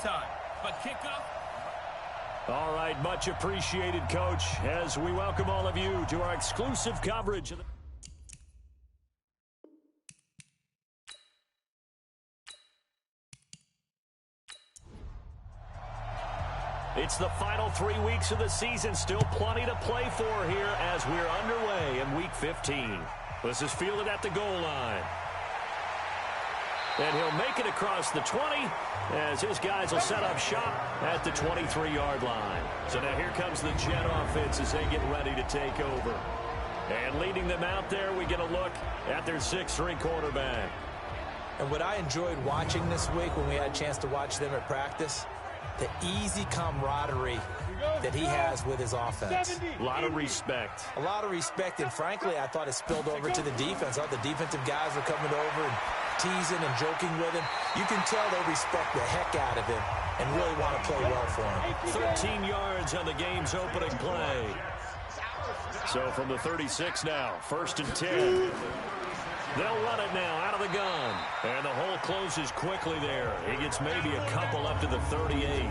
time. But kickoff. All right, much appreciated, Coach, as we welcome all of you to our exclusive coverage of the It's the final 3 weeks of the season. Still plenty to play for here as we're underway in Week 15. This is fielded at the goal line. And he'll make it across the 20 as his guys will set up shop at the 23-yard line. So now here comes the Jet offense as they get ready to take over. And leading them out there, we get a look at their 6'3" quarterback. And what I enjoyed watching this week when we had a chance to watch them at practice, the easy camaraderie that he has with his offense. A lot of respect. A lot of respect, and frankly, I thought it spilled over to the defense. I thought the defensive guys were coming over and teasing and joking with him. You can tell they respect the heck out of him and really want to play well for him. 13 yards on the game's opening play. So from the 36 now, 1st and 10. They'll run it now out of the gun. And the hole closes quickly there. He gets maybe a couple up to the 38.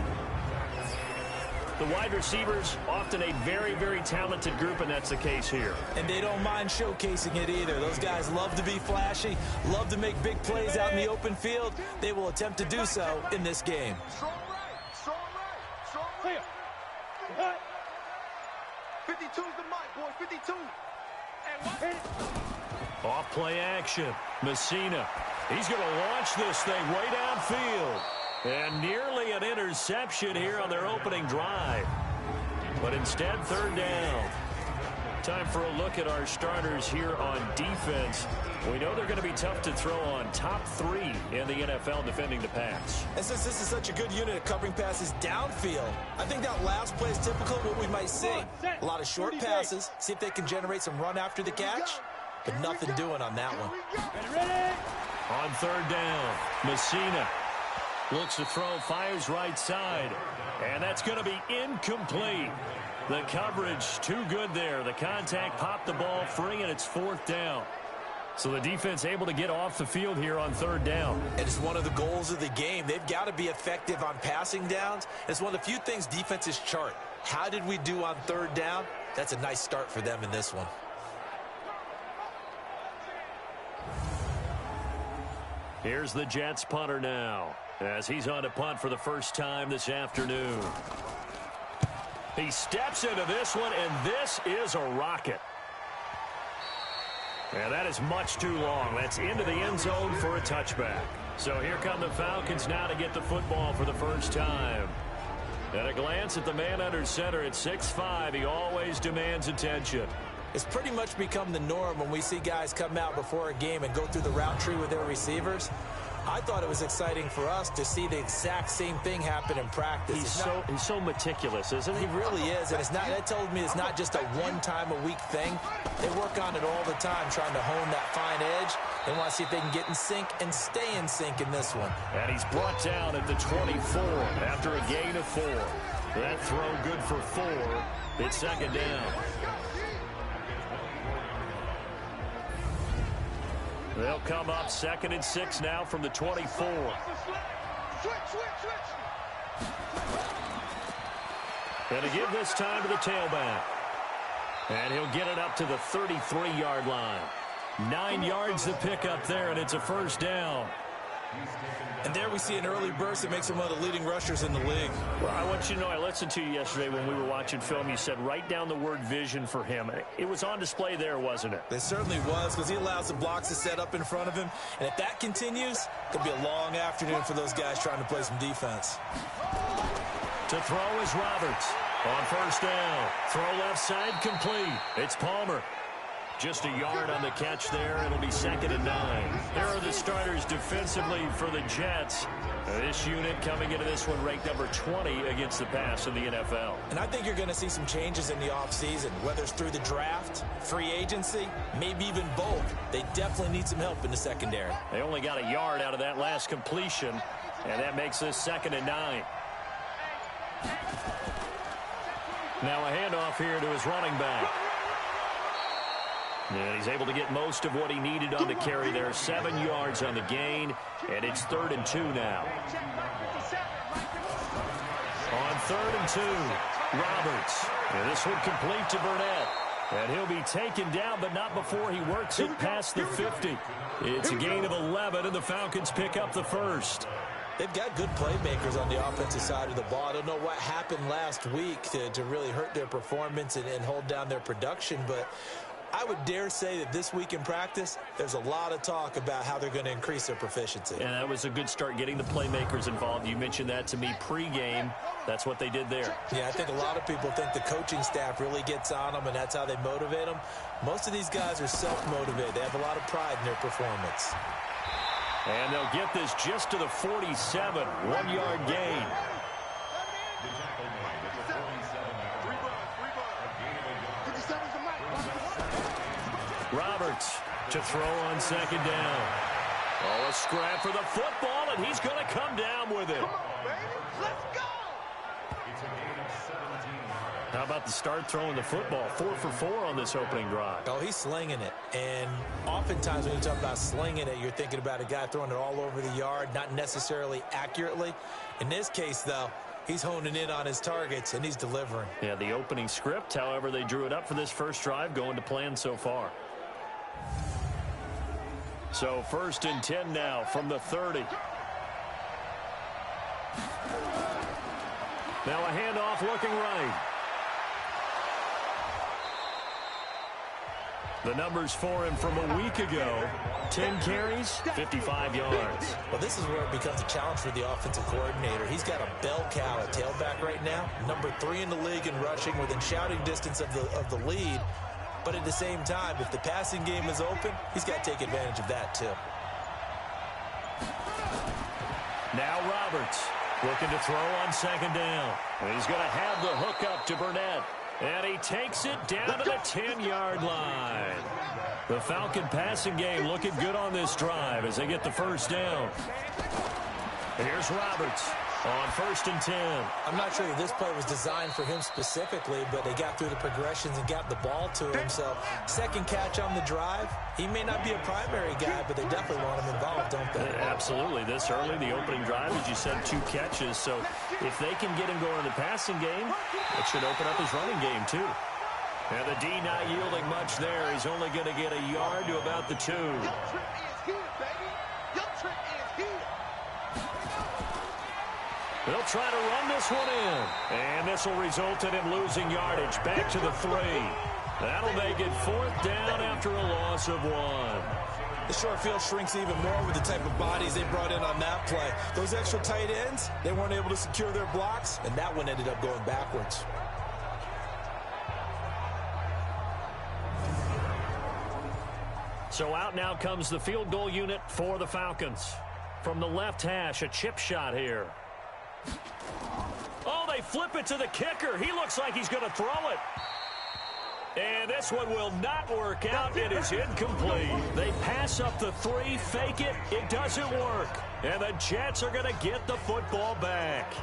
The wide receivers, often a very, very talented group, and that's the case here. And they don't mind showcasing it either. Those guys love to be flashy, love to make big plays out in the open field. They will attempt to do so in this game. Strong right, strong right, strong right. 52's the mic, boy, 52. Off play action. Messina. He's going to launch this thing way downfield. And nearly an interception here on their opening drive. But instead, 3rd down. Time for a look at our starters here on defense. We know they're going to be tough to throw on. Top 3 in the NFL defending the pass. And since this is such a good unit of covering passes downfield, I think that last play is typical of what we might see. A lot of short passes, see if they can generate some run after the catch, but nothing doing on that one. On 3rd down, Messina looks to throw, fires right side, and that's going to be incomplete. The coverage too good there. The contact popped the ball free, and it's 4th down. So the defense able to get off the field here on 3rd down. And it's one of the goals of the game. They've got to be effective on passing downs. It's one of the few things defenses chart. How did we do on 3rd down? That's a nice start for them in this one. Here's the Jets punter now, as he's on to punt for the first time this afternoon. He steps into this one, and this is a rocket. And that is much too long. That's into the end zone for a touchback. So here come the Falcons now to get the football for the first time. At a glance at the man under center at 6'5", he always demands attention. It's pretty much become the norm when we see guys come out before a game and go through the route tree with their receivers. I thought it was exciting for us to see the exact same thing happen in practice. He's so meticulous, isn't he? He really is, and that told me it's not just a one-time-a-week thing. They work on it all the time, trying to hone that fine edge. They want to see if they can get in sync and stay in sync in this one. And he's brought down at the 24 after a gain of 4. That throw good for 4. It's 2nd down. They'll come up 2nd and 6 now from the 24. And to give this time to the tailback. And he'll get it up to the 33-yard line. 9 yards to pick up there, and it's a 1st down. And there we see an early burst that makes him one of the leading rushers in the league. Well, I want you to know, I listened to you yesterday when we were watching film. You said write down the word vision for him. It was on display there, wasn't it? It certainly was, because he allows the blocks to set up in front of him. And if that continues, it could be a long afternoon for those guys trying to play some defense. To throw is Roberts. On 1st down. Throw left side complete. It's Palmer. Just a yard on the catch there. It'll be 2nd and 9. Here are the starters defensively for the Jets. This unit coming into this one ranked number 20 against the pass in the NFL. And I think you're going to see some changes in the offseason, whether it's through the draft, free agency, maybe even both. They definitely need some help in the secondary. They only got a yard out of that last completion, and that makes this 2nd and 9. Now a handoff here to his running back. And he's able to get most of what he needed on the carry there. 7 yards on the gain, and it's 3rd and 2 now. 3rd and 2. Roberts. And this one complete to Burnett. And he'll be taken down, but not before he works it past the 50. It's a gain of 11, and the Falcons pick up the first. They've got good playmakers on the offensive side of the ball. I don't know what happened last week to really hurt their performance and hold down their production, but I would dare say that this week in practice, there's a lot of talk about how they're going to increase their proficiency. And that was a good start, getting the playmakers involved. You mentioned that to me pregame. That's what they did there. Yeah, I think a lot of people think the coaching staff really gets on them, and that's how they motivate them. Most of these guys are self-motivated. They have a lot of pride in their performance. And they'll get this just to the 47, 1-yard gain. Roberts to throw on 2nd down. Oh, a scrap for the football, and he's going to come down with it. Come on, baby. Let's go. How about the start throwing the football? 4 for 4 on this opening drive. Oh, he's slinging it. And oftentimes when you talk about slinging it, you're thinking about a guy throwing it all over the yard, not necessarily accurately. In this case, though, he's honing in on his targets, and he's delivering. Yeah, the opening script, however, they drew it up for this first drive, going to plan so far. So 1st and 10 now from the 30. Now a handoff looking right. The numbers for him from a week ago, 10 carries, 55 yards. Well, this is where it becomes a challenge for the offensive coordinator. He's got a bell cow at tailback right now, number 3 in the league in rushing, within shouting distance of the lead. But at the same time, if the passing game is open, he's got to take advantage of that too. Now Roberts looking to throw on 2nd down. And he's going to have the hook up to Burnett. And he takes it down to the 10-yard line. The Falcon passing game looking good on this drive as they get the first down. And here's Roberts on 1st and 10. I'm not sure that this play was designed for him specifically, but they got through the progressions and got the ball to him. So, second catch on the drive. He may not be a primary guy, but they definitely want him involved, don't they? Absolutely. This early, the opening drive, as you said, 2 catches. So, if they can get him going in the passing game, it should open up his running game, too. And the D not yielding much there. He's only going to get a yard to about the 2. Your trick is here, baby. Your trick is here. They'll try to run this one in. And this will result in him losing yardage. Back to the 3. That'll make it 4th down after a loss of 1. The short field shrinks even more with the type of bodies they brought in on that play. Those extra tight ends, they weren't able to secure their blocks, and that one ended up going backwards. So out now comes the field goal unit for the Falcons. From the left hash, a chip shot here. Oh, they flip it to the kicker. He looks like he's going to throw it. And this one will not work out. It is incomplete. They pass up the 3, fake it. It doesn't work. And the Jets are going to get the football back.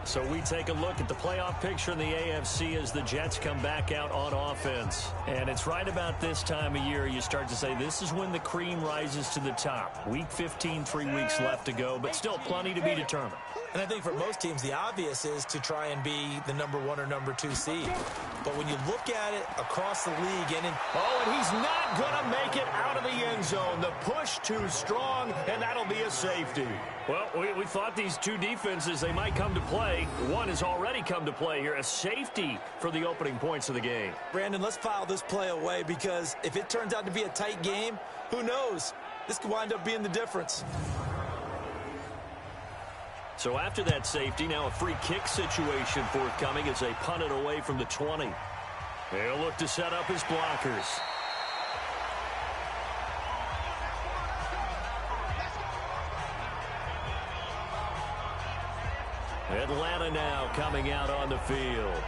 So we take a look at the playoff picture in the AFC as the Jets come back out on offense. And it's right about this time of year you start to say this is when the cream rises to the top. Week 15, 3 weeks left to go, but still plenty to be determined. And I think for most teams, the obvious is to try and be the number 1 or number 2 seed. But when you look at it across the league and and he's not going to make it out of the end zone. The push too strong, and that'll be a safety. Well, we thought these two defenses, they might come to play. One has already come to play here, a safety for the opening points of the game. Brandon, let's file this play away because if it turns out to be a tight game, who knows? This could wind up being the difference. So after that safety, now a free kick situation forthcoming as they punt it away from the 20. They'll look to set up his blockers. Atlanta now coming out on the field.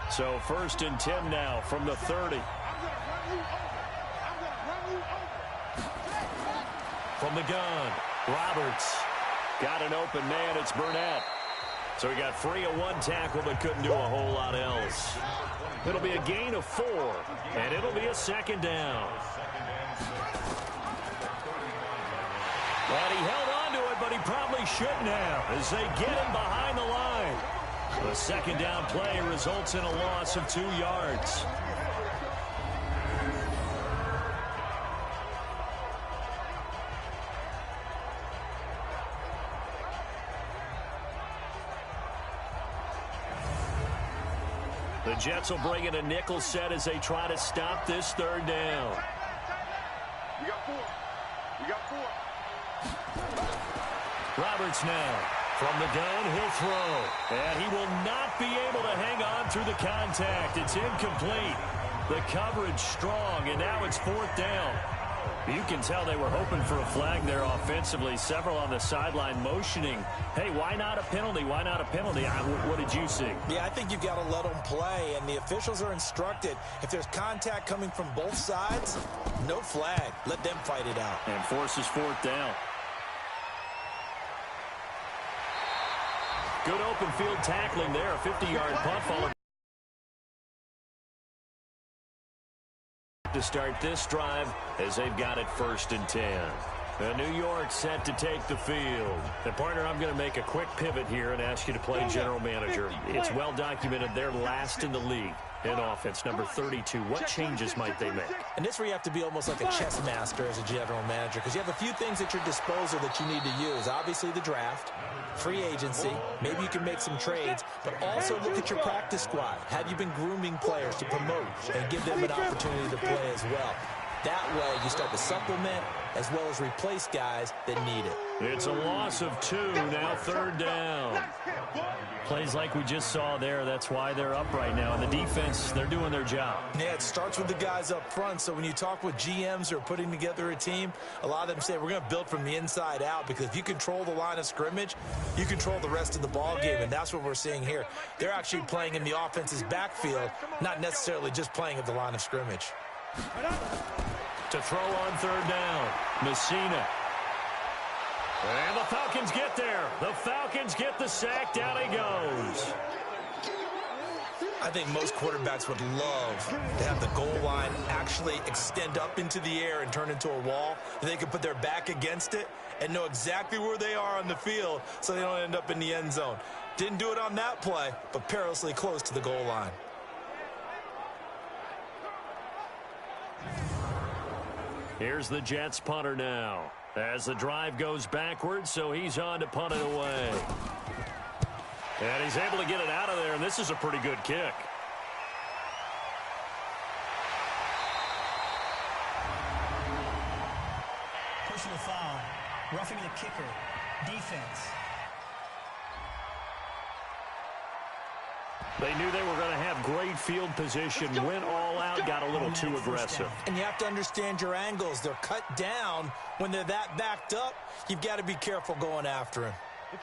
So 1st and 10 now from the 30. From the gun, Roberts got an open man. It's Burnett. So he got free of one tackle but couldn't do a whole lot else. It'll be a gain of 4, and it'll be a second down. And he held on to it, but he probably shouldn't have as they get him behind the line. The second down play results in a loss of 2 yards. The Jets will bring in a nickel set as they try to stop this third down. We got 4. We got 4. Roberts now. From the gun, he'll throw. And he will not be able to hang on through the contact. It's incomplete. The coverage strong, and now it's 4th down. You can tell they were hoping for a flag there offensively. Several on the sideline motioning, hey, why not a penalty? Why not a penalty? What did you see? Yeah, I think you've got to let them play, and the officials are instructed. If there's contact coming from both sides, no flag. Let them fight it out. And forces 4th down. Good open field tackling there. A 50-yard punt followed to start this drive as they've got it 1st and 10. New York set to take the field. And, partner, I'm going to make a quick pivot here and ask you to play general manager. It's well documented they're last in the league in offense, number 32. What changes might they make? And this is where you have to be almost like a chess master as a general manager, because you have a few things at your disposal that you need to use. Obviously, the draft, free agency, maybe you can make some trades, but also look at your practice squad. Have you been grooming players to promote and give them an opportunity to play as well? That way, you start to supplement as well as replace guys that need it. It's a loss of 2, now 3rd down. Plays like we just saw there, that's why they're up right now. And the defense, they're doing their job. Yeah, it starts with the guys up front. So when you talk with GMs who are putting together a team, a lot of them say we're going to build from the inside out, because if you control the line of scrimmage, you control the rest of the ball game, and that's what we're seeing here. They're actually playing in the offense's backfield, not necessarily just playing at the line of scrimmage. To throw on 3rd down, Messina. And the Falcons get there. The Falcons get the sack. Down he goes. I think most quarterbacks would love to have the goal line actually extend up into the air and turn into a wall. They can put their back against it and know exactly where they are on the field so they don't end up in the end zone. Didn't do it on that play, but perilously close to the goal line. Here's the Jets punter now as the drive goes backwards, so he's on to punt it away. And he's able to get it out of there, and this is a pretty good kick. Personal foul, roughing the kicker, defense. They knew they were going to have great field position, went all out, got a little too aggressive. And you have to understand your angles. They're cut down. When they're that backed up, you've got to be careful going after him.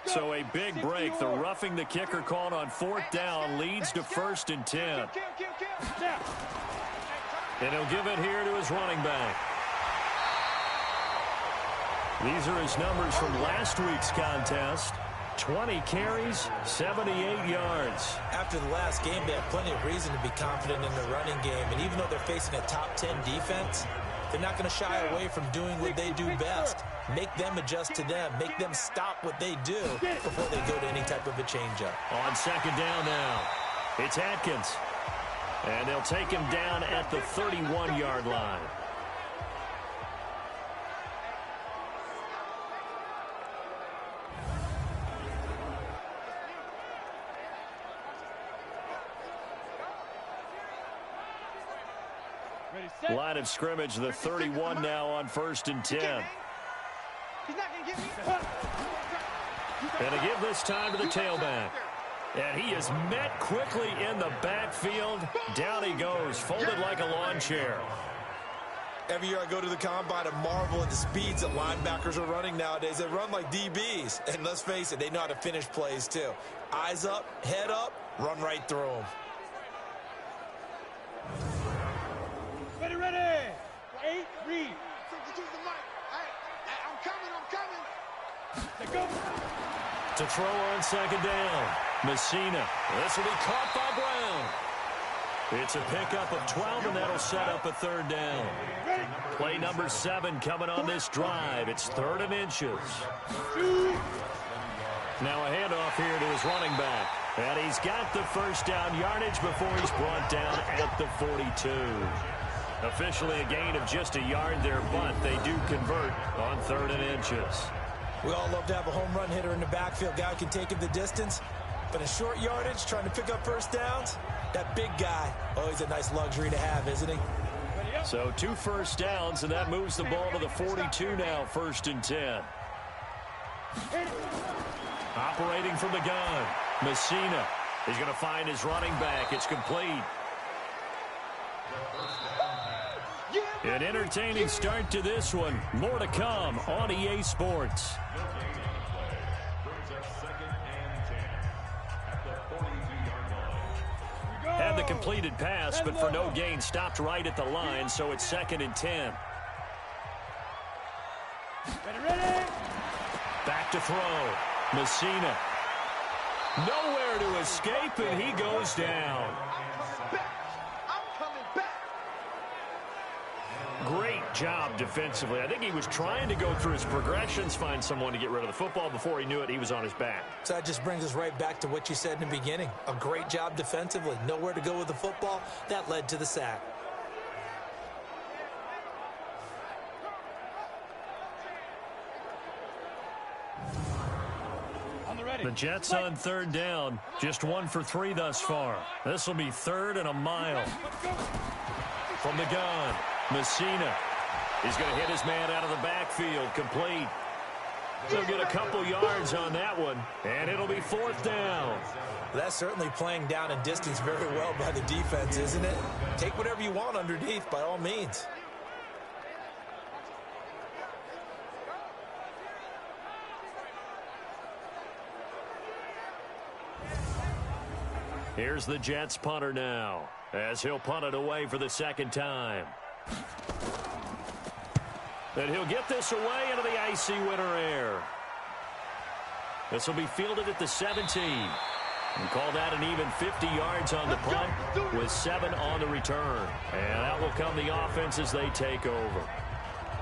So a big break. The roughing the kicker called on 4th down leads to 1st and 10. And he'll give it here to his running back. These are his numbers from last week's contest. 20 carries, 78 yards. After the last game, they have plenty of reason to be confident in the running game. And even though they're facing a top 10 defense, they're not going to shy away from doing what they do best. Make them adjust to them. Make them stop what they do before they go to any type of a changeup. On 2nd down now, it's Atkins. And they'll take him down at the 31-yard line. Line of scrimmage, the 31 now on 1st and 10. And to give this time to the tailback. And he is met quickly in the backfield. Down he goes, folded like a lawn chair. Every year I go to the combine and marvel at the speeds that linebackers are running nowadays. They run like DBs. And let's face it, they know how to finish plays too. Eyes up, head up, run right through them. Ready. 8, read. Use the mic. I'm coming. Let's go. To throw on second down, Messina. This will be caught by Brown. It's a pickup of 12, and that'll set up a third down. Play number 7 coming on this drive. It's 3rd and inches. Now a handoff here to his running back. And he's got the first down yardage before he's brought down at the 42. Officially a gain of just a yard there, but they do convert on 3rd and inches. We all love to have a home run hitter in the backfield. Guy who can take him the distance. But in short yardage, trying to pick up first downs, that big guy, oh, he's a nice luxury to have, isn't he? So 2 first downs, and that moves the ball to the 42 now, 1st and 10. Operating from the gun, Messina. He's going to find his running back. It's complete. An entertaining start to this one. More to come on EA Sports. Had the completed pass, but for no gain, stopped right at the line, so it's 2nd and 10. Back to throw. Messina. Nowhere to escape, and he goes down. Great job defensively. I think he was trying to go through his progressions, find someone to get rid of the football. Before he knew it, he was on his back. So that just brings us right back to what you said in the beginning. A great job defensively. Nowhere to go with the football. That led to the sack. The Jets on 3rd down. Just 1 for 3 thus far. This will be 3rd and a mile. From the gun, Messina. He's going to hit his man out of the backfield. Complete. He'll get a couple yards on that one, and it'll be 4th down. That's certainly playing down in distance very well by the defense, isn't it? Take whatever you want underneath, by all means. Here's the Jets punter now, as he'll punt it away for the 2nd time. And he'll get this away into the icy winter air. This will be fielded at the 17. And call that an even 50 yards on the punt with 7 on the return. And out will come the offense as they take over.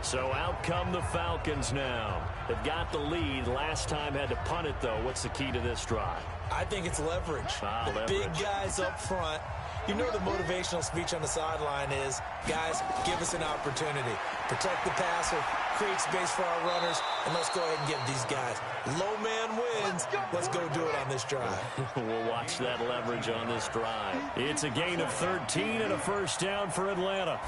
So out come the Falcons now. They've got the lead. Last time had to punt it, though. What's the key to this drive? I think it's leverage. Leverage. Big guys up front. You know the motivational speech on the sideline is, guys, give us an opportunity. Protect the passer, create space for our runners, and let's go ahead and give these guys. Low man wins. Let's go do it on this drive. We'll watch that leverage on this drive. It's a gain of 13 and a first down for Atlanta.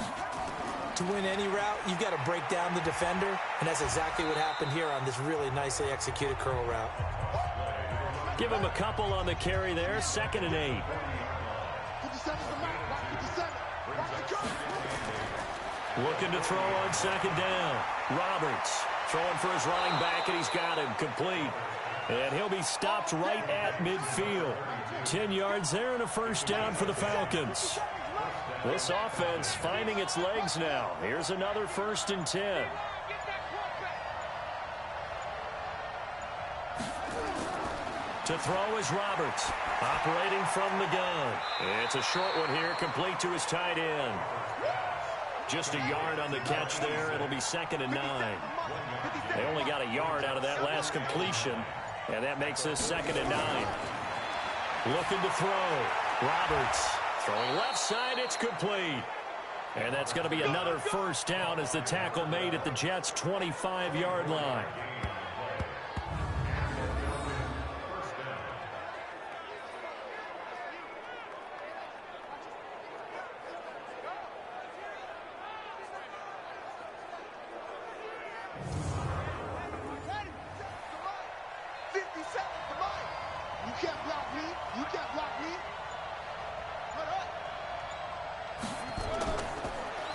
To win any route, you've got to break down the defender, and that's exactly what happened here on this really nicely executed curl route. Give him a couple on the carry there, 2nd and 8. Looking to throw on 2nd down. Roberts throwing for his running back, and he's got him complete. And he'll be stopped right at midfield. 10 yards there and a first down for the Falcons. This offense finding its legs now. Here's another 1st and 10. To throw is Roberts, operating from the gun. It's a short one here, complete to his tight end. Just a yard on the catch there. It'll be 2nd and 9. They only got a yard out of that last completion, and that makes this 2nd and 9. Looking to throw. Roberts throwing left side. It's complete. And that's going to be another first down as the tackle made at the Jets' 25-yard line.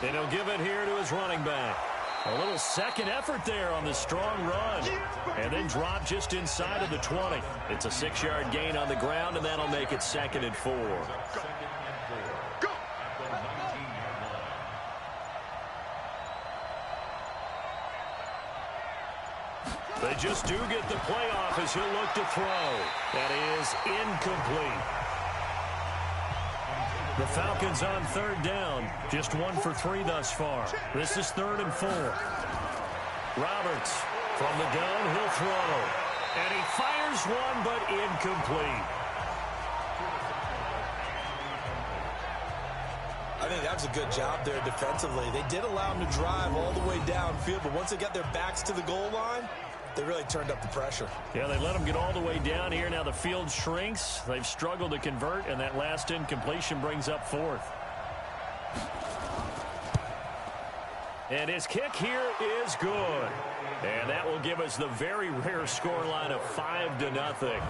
And he'll give it here to his running back. A little second effort there on the strong run. And then drop just inside of the 20. It's a 6-yard gain on the ground, and that'll make it 2nd and 4. They just do get the playoff as he'll look to throw. That is incomplete. The Falcons on third down. Just 1 for 3 thus far. This is 3rd and 4. Roberts from the gun, he'll throw. And he fires one, but incomplete. I think that was a good job there defensively. They did allow him to drive all the way downfield, but once they got their backs to the goal line, they really turned up the pressure. Yeah, they let them get all the way down here. Now the field shrinks. They've struggled to convert, and that last incompletion brings up 4th. And his kick here is good. And that will give us the very rare scoreline of 5-0.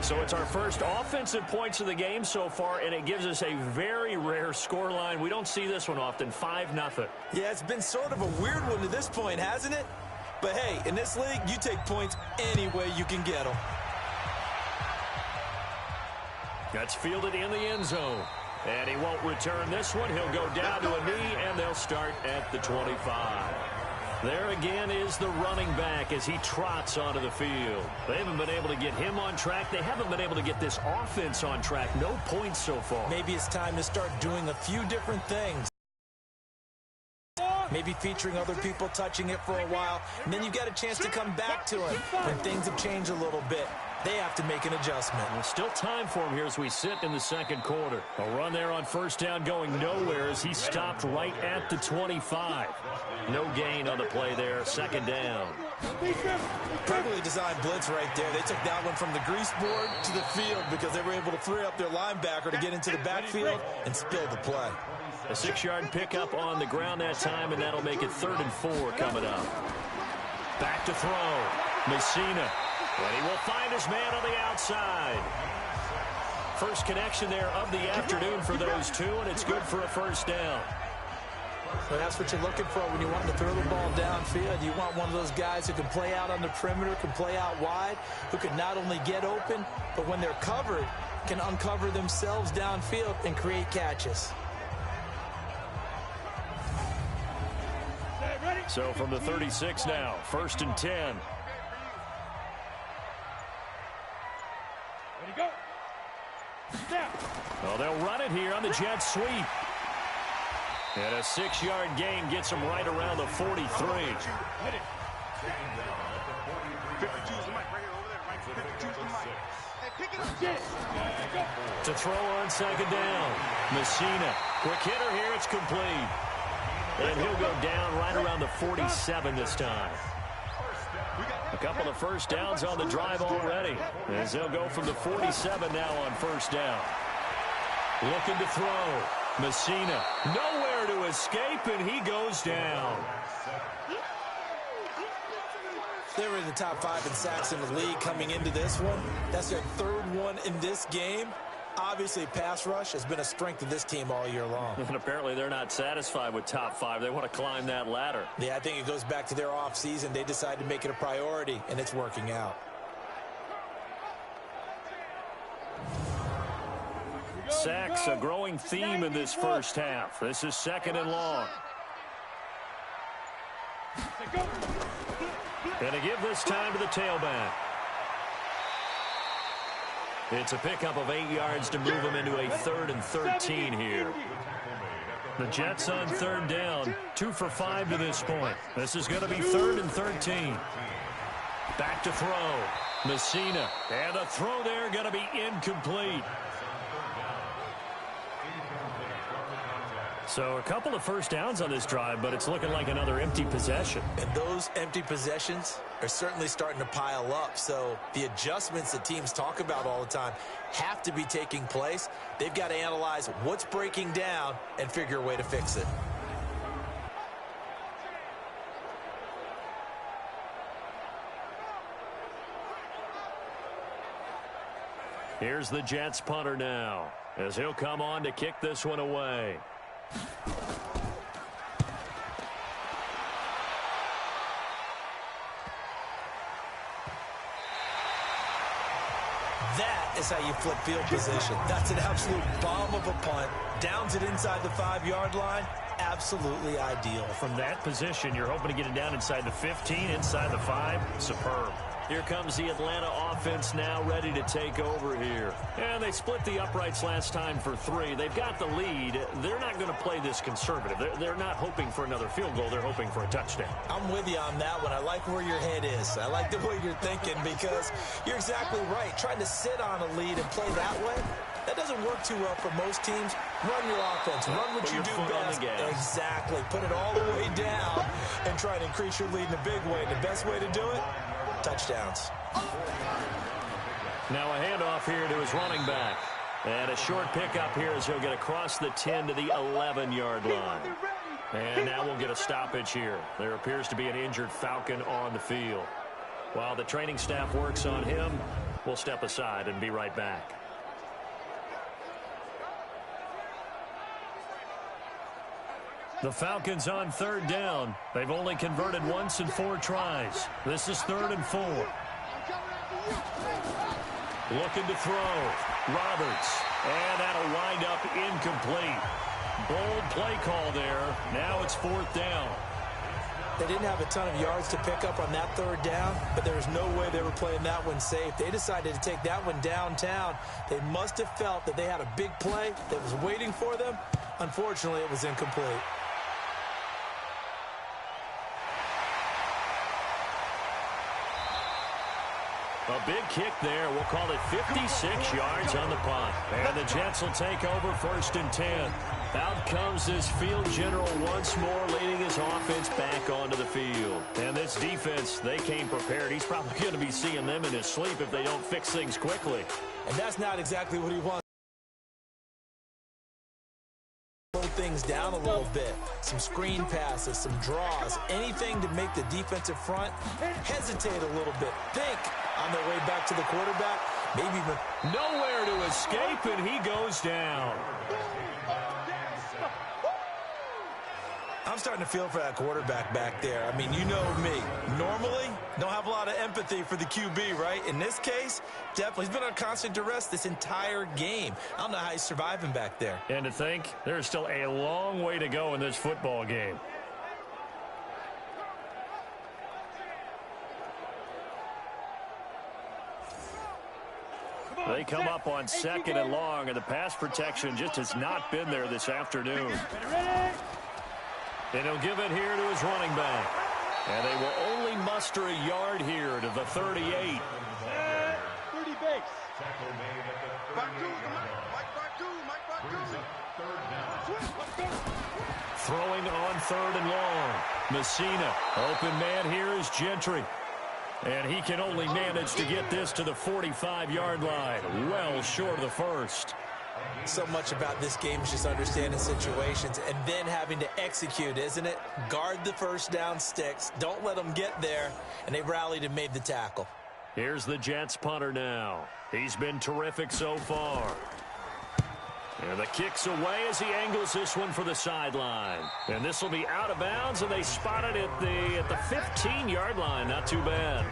So it's our first offensive points of the game so far, and it gives us a very rare scoreline. We don't see this one often, 5-0. Yeah, it's been sort of a weird one to this point, hasn't it? But, hey, in this league, you take points any way you can get them. That's fielded in the end zone. And he won't return this one. He'll go down to a knee, and they'll start at the 25. There again is the running back as he trots onto the field. They haven't been able to get him on track. They haven't been able to get this offense on track. No points so far. Maybe it's time to start doing a few different things. Maybe featuring other people touching it for a while, and then you've got a chance to come back to him when things have changed a little bit. They have to make an adjustment. There's still time for him here as we sit in the second quarter. A run there on first down going nowhere as he stopped right at the 25. No gain on the play there, second down. Perfectly designed blitz right there. They took that one from the grease board to the field because they were able to free up their linebacker to get into the backfield and spill the play. A 6-yard pickup on the ground that time, and that'll make it 3rd and 4 coming up. Back to throw. Messina. And he will find his man on the outside. First connection there of the afternoon for those two, and it's good for a first down. Well, that's what you're looking for when you want to throw the ball downfield. You want one of those guys who can play out on the perimeter, can play out wide, who can not only get open, but when they're covered, can uncover themselves downfield and create catches. So from the 36 now, 1st and 10. Go. Well, they'll run it here on the jet sweep. And a 6-yard gain gets them right around the 43. To throw on second down. Messina. Quick hitter here. It's complete. And he'll go down right around the 47 this time. A couple of first downs on the drive already, as they'll go from the 47 now on first down. Looking to throw. Messina nowhere to escape, and he goes down. They were in the top 5 in sacks in the league coming into this one. That's their 3rd one in this game. Obviously, pass rush has been a strength of this team all year long. And apparently they're not satisfied with top 5. They want to climb that ladder. Yeah, I think it goes back to their offseason. They decided to make it a priority, and it's working out. Sacks, a growing theme in this first half. This is 2nd and long. And to give this time to the tailback. It's a pickup of 8 yards to move them into a 3rd and 13 here. The Jets on 3rd down, 2 for 5 to this point. This is going to be 3rd and 13. Back to throw. Messina. And the throw there going to be incomplete. So a couple of first downs on this drive, but it's looking like another empty possession. And those empty possessions are certainly starting to pile up. So the adjustments that teams talk about all the time have to be taking place. They've got to analyze what's breaking down and figure a way to fix it. Here's the Jets punter now, as he'll come on to kick this one away. That is how you flip field position. That's an absolute bomb of a punt. Downs it inside the 5-yard line. Absolutely ideal. From that position, you're hoping to get it down inside the 15, inside the 5. Superb. Here comes the Atlanta offense now ready to take over here. And they split the uprights last time for 3. They've got the lead. They're not going to play this conservative. They're not hoping for another field goal. They're hoping for a touchdown. I'm with you on that one. I like where your head is. I like the way you're thinking because you're exactly right. Trying to sit on a lead and play that way, that doesn't work too well for most teams. Run your offense. Run what you do best. Exactly. Put it all the way down and try to increase your lead in a big way. The best way to do it, touchdowns. Now a handoff here to his running back. And a short pickup here as he'll get across the 10 to the 11-yard line. And now we'll get a stoppage here. There appears to be an injured Falcon on the field. While the training staff works on him, we'll step aside and be right back. The Falcons on 3rd down. They've only converted once in 4 tries. This is 3rd and 4. Looking to throw. Roberts. And that'll wind up incomplete. Bold play call there. Now it's 4th down. They didn't have a ton of yards to pick up on that 3rd down, but there was no way they were playing that one safe. They decided to take that one downtown. They must have felt that they had a big play that was waiting for them. Unfortunately, it was incomplete. A big kick there. We'll call it 56 yards on the punt. And the Jets will take over 1st and 10. Out comes this field general once more, leading his offense back onto the field. And this defense, they came prepared. He's probably going to be seeing them in his sleep if they don't fix things quickly. And that's not exactly what he wants. Slow things down a little bit. Some screen passes, some draws, anything to make the defensive front hesitate a little bit. Think on their way back to the quarterback, maybe even nowhere to escape, and he goes down. I'm starting to feel for that quarterback back there. I mean, you know me. Normally, don't have a lot of empathy for the QB, right? In this case, definitely. He's been on constant duress this entire game. I don't know how he's surviving back there. And to think, there's still a long way to go in this football game. They come up on 2nd and long, and the pass protection just has not been there this afternoon. And he'll give it here to his running back. And they will only muster a yard here to the 38. 30 base. Throwing on 3rd and long. Messina. Open man here is Gentry. And he can only manage to get this to the 45-yard line. Well short of the 1st. So much about this game is just understanding situations and then having to execute, isn't it? Guard the 1st down sticks. Don't let them get there. And they rallied and made the tackle. Here's the Jets punter now. He's been terrific so far. And the kick's away as he angles this one for the sideline. And this will be out of bounds, and they spot it at the 15-yard line. Not too bad.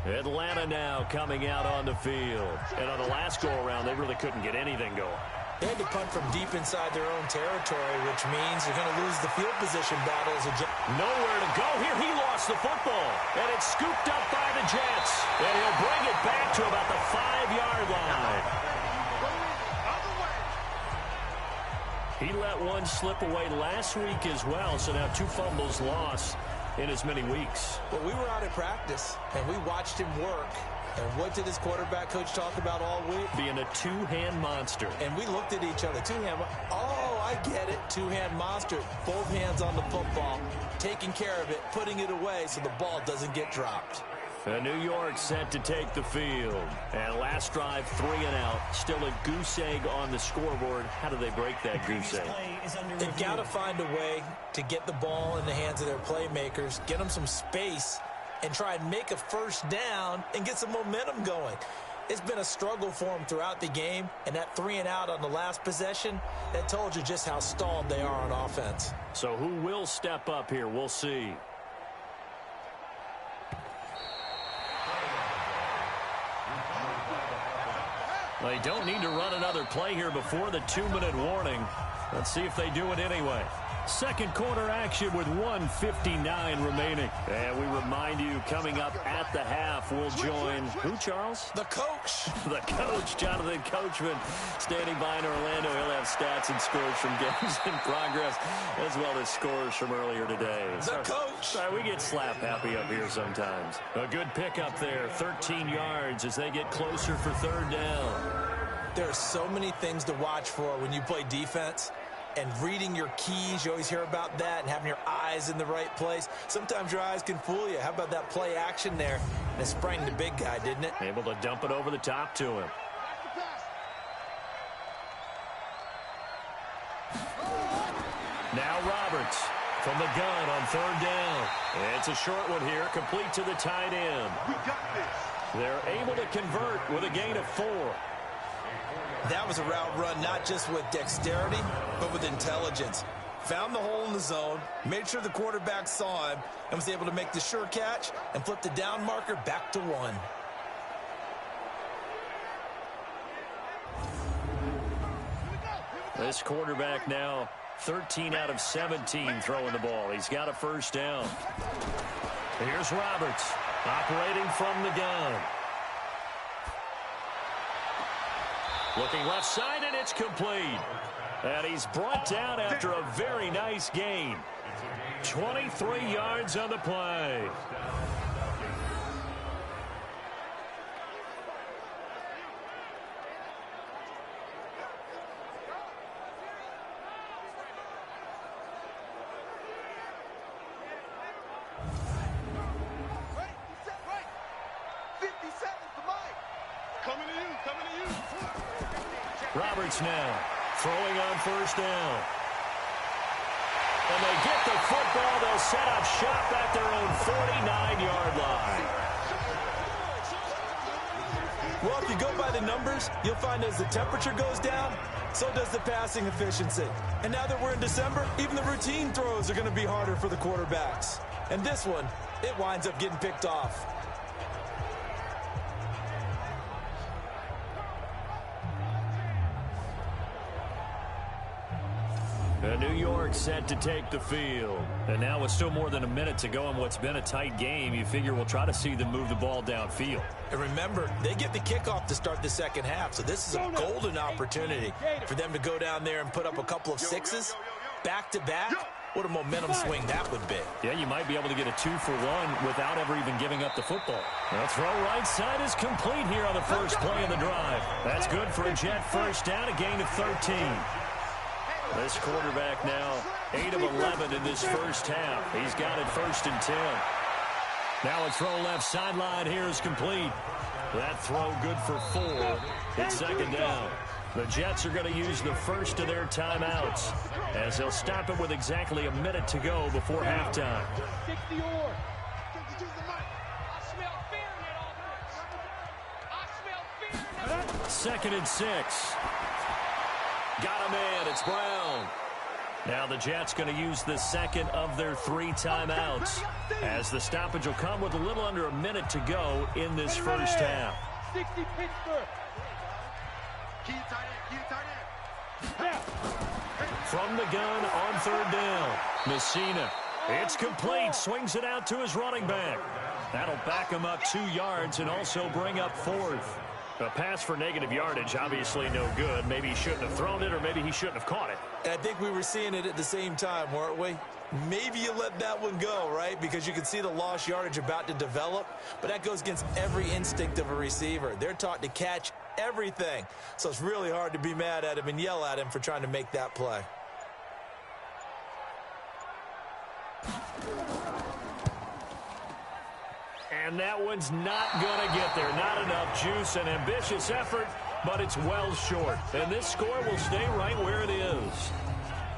Atlanta now coming out on the field. And on the last go-around, they really couldn't get anything going. They had to punt from deep inside their own territory, which means they're going to lose the field position battles. Nowhere to go here. He lost the football. And it's scooped up by the Jets. And he'll bring it back to about the 5-yard line. He let one slip away last week as well, so now 2 fumbles lost in as many weeks. Well, we were out at practice, and we watched him work. And what did his quarterback coach talk about all week? Being a 2-hand monster. And we looked at each other. 2-hand. Oh, I get it. 2-hand monster. Both hands on the football, taking care of it, putting it away so the ball doesn't get dropped. And New York set to take the field. And last drive, 3 and out. Still a goose egg on the scoreboard. How do they break that goose egg? They've got to find a way to get the ball in the hands of their playmakers, get them some space, and try and make a 1st down and get some momentum going. It's been a struggle for them throughout the game, and that 3 and out on the last possession, that told you just how stalled they are on offense. So who will step up here? We'll see. They don't need to run another play here before the 2-minute warning. Let's see if they do it anyway. Second quarter action with 1:59 remaining. And we remind you, coming up at the half, we'll join who, Charles? The coach. The coach, Jonathan Coachman, standing by in Orlando. He'll have stats and scores from games in progress, as well as scores from earlier today. The coach. Sorry, we get slap happy up here sometimes. A good pickup there, 13 yards as they get closer for third down. There are so many things to watch for when you play defense. And reading your keys, you always hear about that, and having your eyes in the right place. Sometimes your eyes can fool you. How about that play action there? And it sprang the big guy, didn't it? Able to dump it over the top to him. Now Roberts from the gun on third down. It's a short one here, complete to the tight end. We got this. They're able to convert with a gain of 4. That was a route run not just with dexterity, but with intelligence. Found the hole in the zone, made sure the quarterback saw him, and was able to make the sure catch and flip the down marker back to 1. This quarterback now 13 out of 17 throwing the ball. He's got a first down. Here's Roberts operating from the gun. Looking left side, and it's complete. And he's brought down after a very nice gain. 23 yards on the play. Roberts now throwing on first down. And they get the football. They'll set up shop at their own 49-yard line. Well, if you go by the numbers, you'll find as the temperature goes down, so does the passing efficiency. And now that we're in December, even the routine throws are going to be harder for the quarterbacks. And this one, it winds up getting picked off. New York set to take the field. And now with still more than a minute to go in what's been a tight game, you figure we'll try to see them move the ball downfield. And remember, they get the kickoff to start the second half, so this is a golden opportunity for them to go down there and put up a couple of sixes back-to-back. What a momentum swing that would be. Yeah, you might be able to get a 2-for-1 without ever even giving up the football. The throw right side is complete here on the first play of the drive. That's good for a Jet first down, a gain of 13. This quarterback now 8 of 11 in this first half. He's got it 1st and 10. Now a throw left sideline here is complete. That throw good for 4. It's second down. The Jets are going to use the first of their timeouts as they'll stop it with exactly a minute to go before halftime. 60 Second and 6. Got him in. It's Brown. Now the Jets going to use the second of their 3 timeouts as the stoppage will come with a little under a minute to go in this first half. 60 Pittsburgh. From the gun on third down, Messina. It's complete. Swings it out to his running back. That'll back him up 2 yards and also bring up 4th. A pass for negative yardage, obviously no good. Maybe he shouldn't have thrown it, or maybe he shouldn't have caught it. And I think we were seeing it at the same time, weren't we? Maybe you let that one go, right? Because you can see the lost yardage about to develop. But that goes against every instinct of a receiver. They're taught to catch everything. So it's really hard to be mad at him and yell at him for trying to make that play. And that one's not going to get there. Not enough juice. An ambitious effort, but it's well short. And this score will stay right where it is.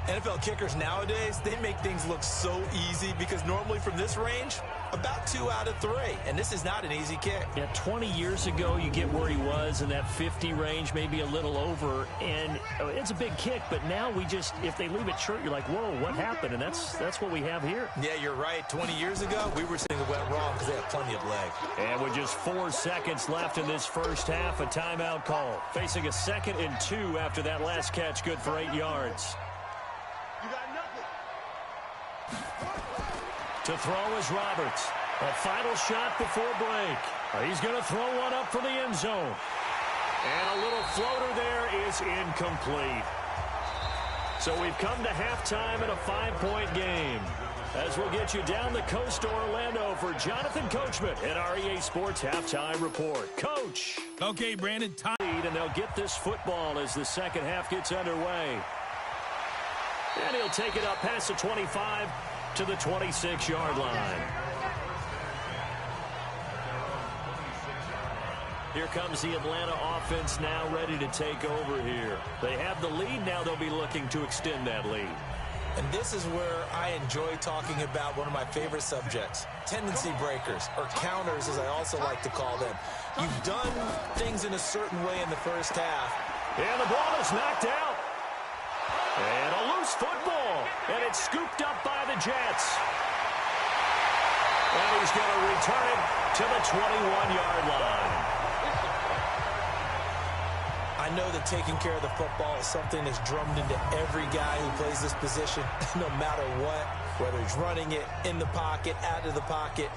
NFL kickers nowadays, they make things look so easy because normally from this range, about 2 out of 3. And this is not an easy kick. Yeah, 20 years ago, you get where he was in that 50 range, maybe a little over. And it's a big kick, but now we just, if they leave it short, you're like, whoa, what happened? And that's what we have here. Yeah, you're right. 20 years ago, we were saying it went wrong because they have plenty of leg. And with just 4 seconds left in this first half, a timeout call. Facing a 2nd and 2 after that last catch, good for 8 yards. You got nothing. To throw is Roberts. A final shot before break. He's going to throw one up for the end zone. And a little floater there is incomplete. So we've come to halftime in a 5-point game. As we'll get you down the coast to Orlando for Jonathan Coachman at our EA Sports Halftime Report. Coach. Okay, Brandon. Time. And they'll get this football as the second half gets underway. And he'll take it up past the 25 to the 26-yard line. Here comes the Atlanta offense now ready to take over here. They have the lead. Now they'll be looking to extend that lead. And this is where I enjoy talking about one of my favorite subjects, tendency breakers, or counters as I also like to call them. You've done things in a certain way in the first half. And the ball is knocked out. And a loose football. And it's scooped up by the Jets. And he's going to return it to the 21-yard line. I know that taking care of the football is something that's drummed into every guy who plays this position, no matter what, whether he's running it, in the pocket, out of the pocket.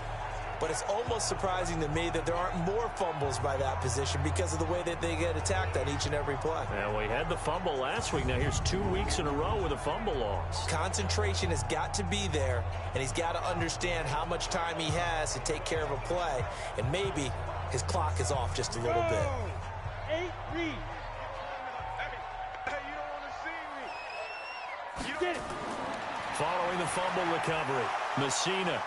But it's almost surprising to me that there aren't more fumbles by that position because of the way that they get attacked on each and every play. Well, we had the fumble last week. Now here's 2 weeks in a row with a fumble loss. Concentration has got to be there, and he's got to understand how much time he has to take care of a play, and maybe his clock is off just a little bit. 8 read. Hey, you don't want to see me. Get it. Following the fumble recovery, Messina.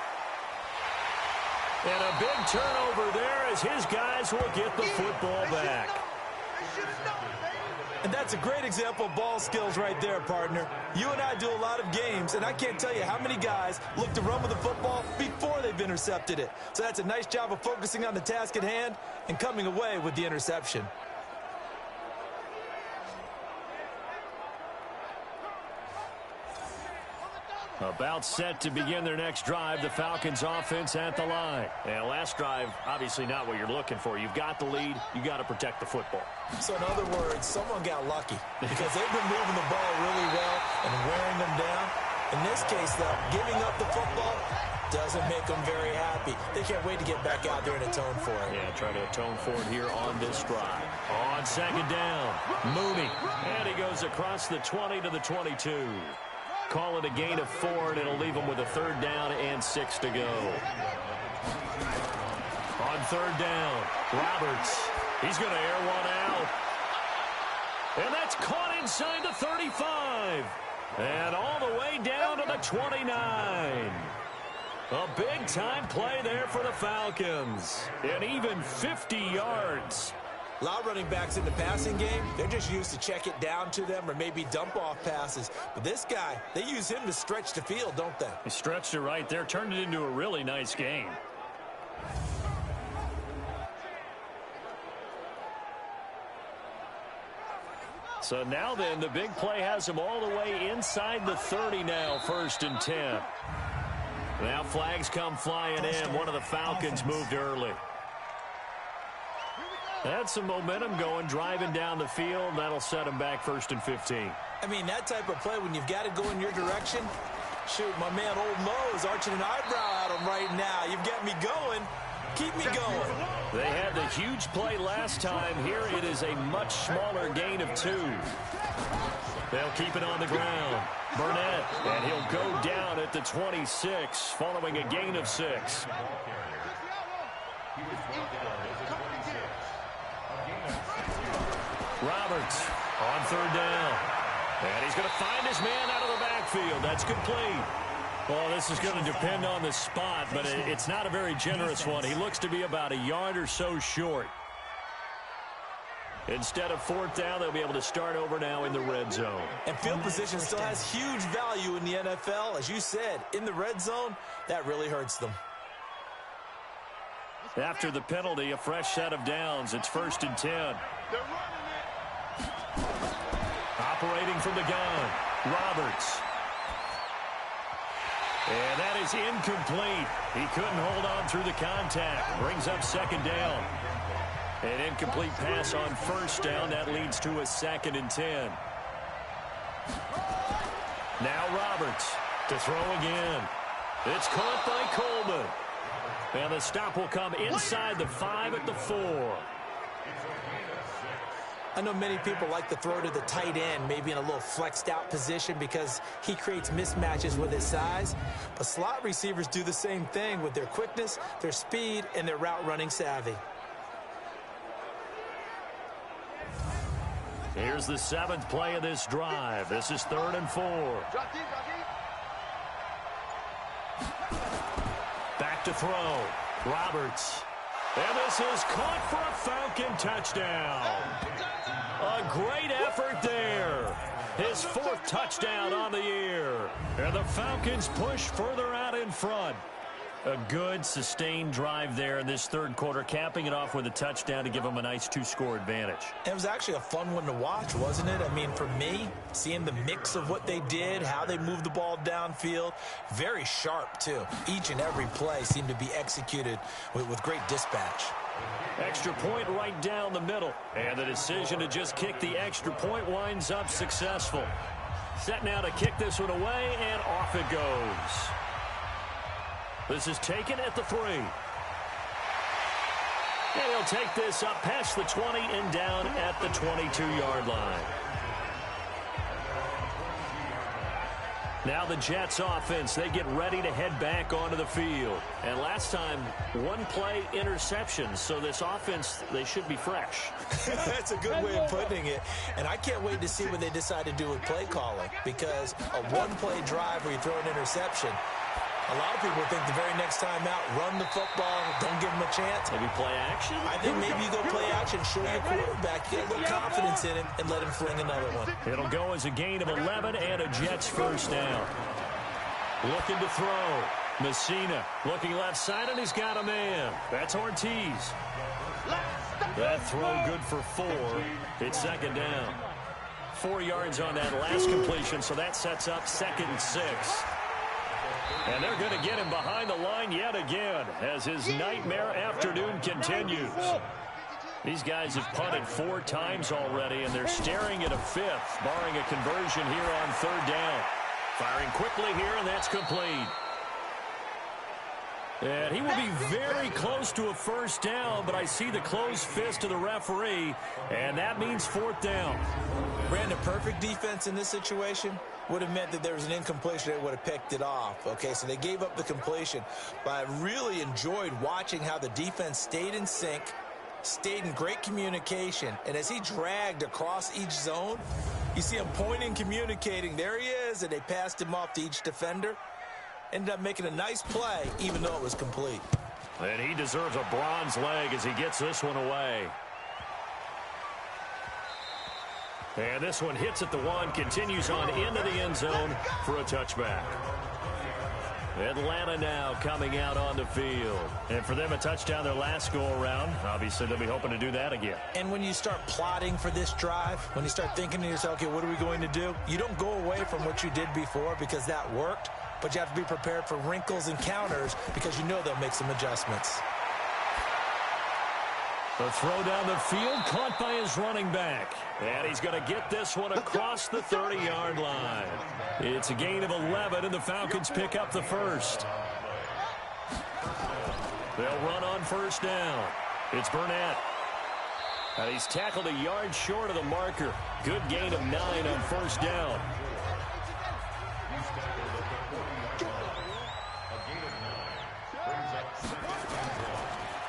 And a big turnover there as his guys will get the football back. And that's a great example of ball skills right there, partner. You and I do a lot of games, and I can't tell you how many guys look to run with the football before they've intercepted it. So that's a nice job of focusing on the task at hand and coming away with the interception. About set to begin their next drive, the Falcons offense at the line. And last drive, obviously not what you're looking for. You've got the lead. You got to protect the football. So in other words, someone got lucky because they've been moving the ball really well and wearing them down. In this case, though, giving up the football doesn't make them very happy. They can't wait to get back out there and atone for it. Yeah, try to atone for it here on this drive. On second down, Mooney. And he goes across the 20 to the 22. Call it a gain of 4, and it'll leave them with a 3rd down and 6 to go. On 3rd down, Roberts. He's going to air one out. And that's caught inside the 35. And all the way down to the 29. A big-time play there for the Falcons. And even 50 yards. A lot of running backs in the passing game, they're just used to check it down to them or maybe dump off passes. But this guy, they use him to stretch the field, don't they? He stretched it right there, turned it into a really nice game. So now then, the big play has him all the way inside the 30 now, 1st and 10. Now flags come flying in. One of the Falcons moved early. That's some momentum going, driving down the field. That'll set him back 1st and 15. I mean, that type of play, when you've got to go in your direction, shoot, my man Old Mo is arching an eyebrow at him right now. You've got me going. Keep me going. They had the huge play last time. Here it is a much smaller gain of 2. They'll keep it on the ground. Burnett, and he'll go down at the 26, following a gain of 6. Roberts on 3rd down. And he's going to find his man out of the backfield. That's complete. Well, this is going to depend on the spot, but it's not a very generous one. He looks to be about a yard or so short. Instead of fourth down, they'll be able to start over now in the red zone. And field position still has huge value in the NFL. As you said, in the red zone, that really hurts them. After the penalty, a fresh set of downs. It's 1st and 10. They're running it. Operating from the gun, Roberts. And that is incomplete. He couldn't hold on through the contact. Brings up 2nd down. An incomplete pass on 1st down. That leads to a 2nd and 10. Now Roberts to throw again. It's caught by Coleman. And the stop will come inside the 5 at the 4. I know many people like to throw to the tight end, maybe in a little flexed out position because he creates mismatches with his size. But slot receivers do the same thing with their quickness, their speed, and their route running savvy. Here's the 7th play of this drive. This is 3rd and 4. Back to throw. Roberts. And this is caught for a Falcon touchdown. A great effort there. His 4th touchdown on the year. And the Falcons push further out in front. A good, sustained drive there in this 3rd quarter, capping it off with a touchdown to give them a nice 2-score advantage. It was actually a fun one to watch, wasn't it? I mean, for me, seeing the mix of what they did, how they moved the ball downfield, very sharp, too. Each and every play seemed to be executed with great dispatch. Extra point right down the middle. And the decision to just kick the extra point winds up successful. Set now to kick this one away, and off it goes. This is taken at the 3. And he'll take this up past the 20 and down at the 22-yard line. Now the Jets offense, they get ready to head back onto the field. And last time, 1-play interception. So this offense, they should be fresh. That's a good way of putting it. And I can't wait to see what they decide to do with play calling. Because a 1-play drive where you throw an interception, a lot of people think the very next time out, run the football, don't give them a chance. Maybe play action? I think maybe you go play action, show your quarterback, get a little confidence in him, and let him fling another one. It'll go as a gain of 11 and a Jets 1st down. Looking to throw. Messina looking left side, and he's got a man. That's Ortiz. That throw good for 4. It's 2nd down. 4 yards on that last completion, so that sets up 2nd and 6. And they're going to get him behind the line yet again as his nightmare afternoon continues. These guys have punted 4 times already, and they're staring at a 5th, barring a conversion here on 3rd down. Firing quickly here, and that's complete. And he will be very close to a 1st down, but I see the closed fist of the referee, and that means 4th down. Brandon, perfect defense in this situation would have meant that there was an incompletion that would have picked it off. Okay, so they gave up the completion. But I really enjoyed watching how the defense stayed in sync, stayed in great communication, and as he dragged across each zone, you see him pointing, communicating. There he is, and they passed him off to each defender. Ended up making a nice play, even though it was complete. And he deserves a bronze leg as he gets this one away. And this one hits at the 1, continues on into the end zone for a touchback. Atlanta now coming out on the field. And for them, a touchdown their last go-around. Obviously, they'll be hoping to do that again. And when you start plotting for this drive, when you start thinking to yourself, okay, what are we going to do? You don't go away from what you did before because that worked, but you have to be prepared for wrinkles and counters because you know they'll make some adjustments. The throw down the field, caught by his running back. And he's going to get this one across the 30-yard line. It's a gain of 11, and the Falcons pick up the 1st. They'll run on 1st down. It's Burnett. And he's tackled a yard short of the marker. Good gain of 9 on 1st down.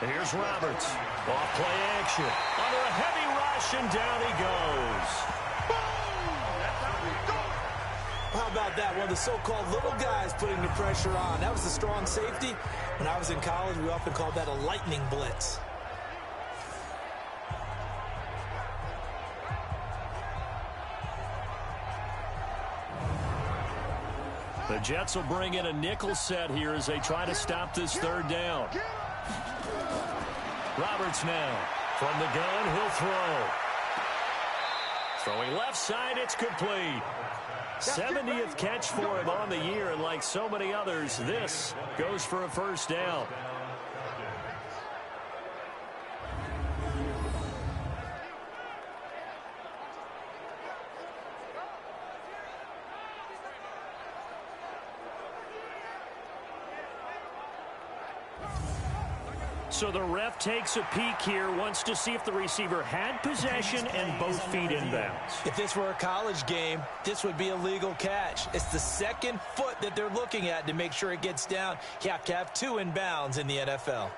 Here's Roberts. Off play action. Under a heavy rush, and down he goes. How about that? One of the so-called little guys putting the pressure on. That was the strong safety. When I was in college, we often called that a lightning blitz. The Jets will bring in a nickel set here as they try to stop this third down. Roberts now. From the gun, he'll throw. Throwing left side, it's complete. 70th catch for him on the year, and like so many others, this goes for a first down. So the ref takes a peek here, wants to see if the receiver had possession and both feet inbounds. If this were a college game, this would be a legal catch. It's the second foot that they're looking at to make sure it gets down. You have to have 2 inbounds in the NFL.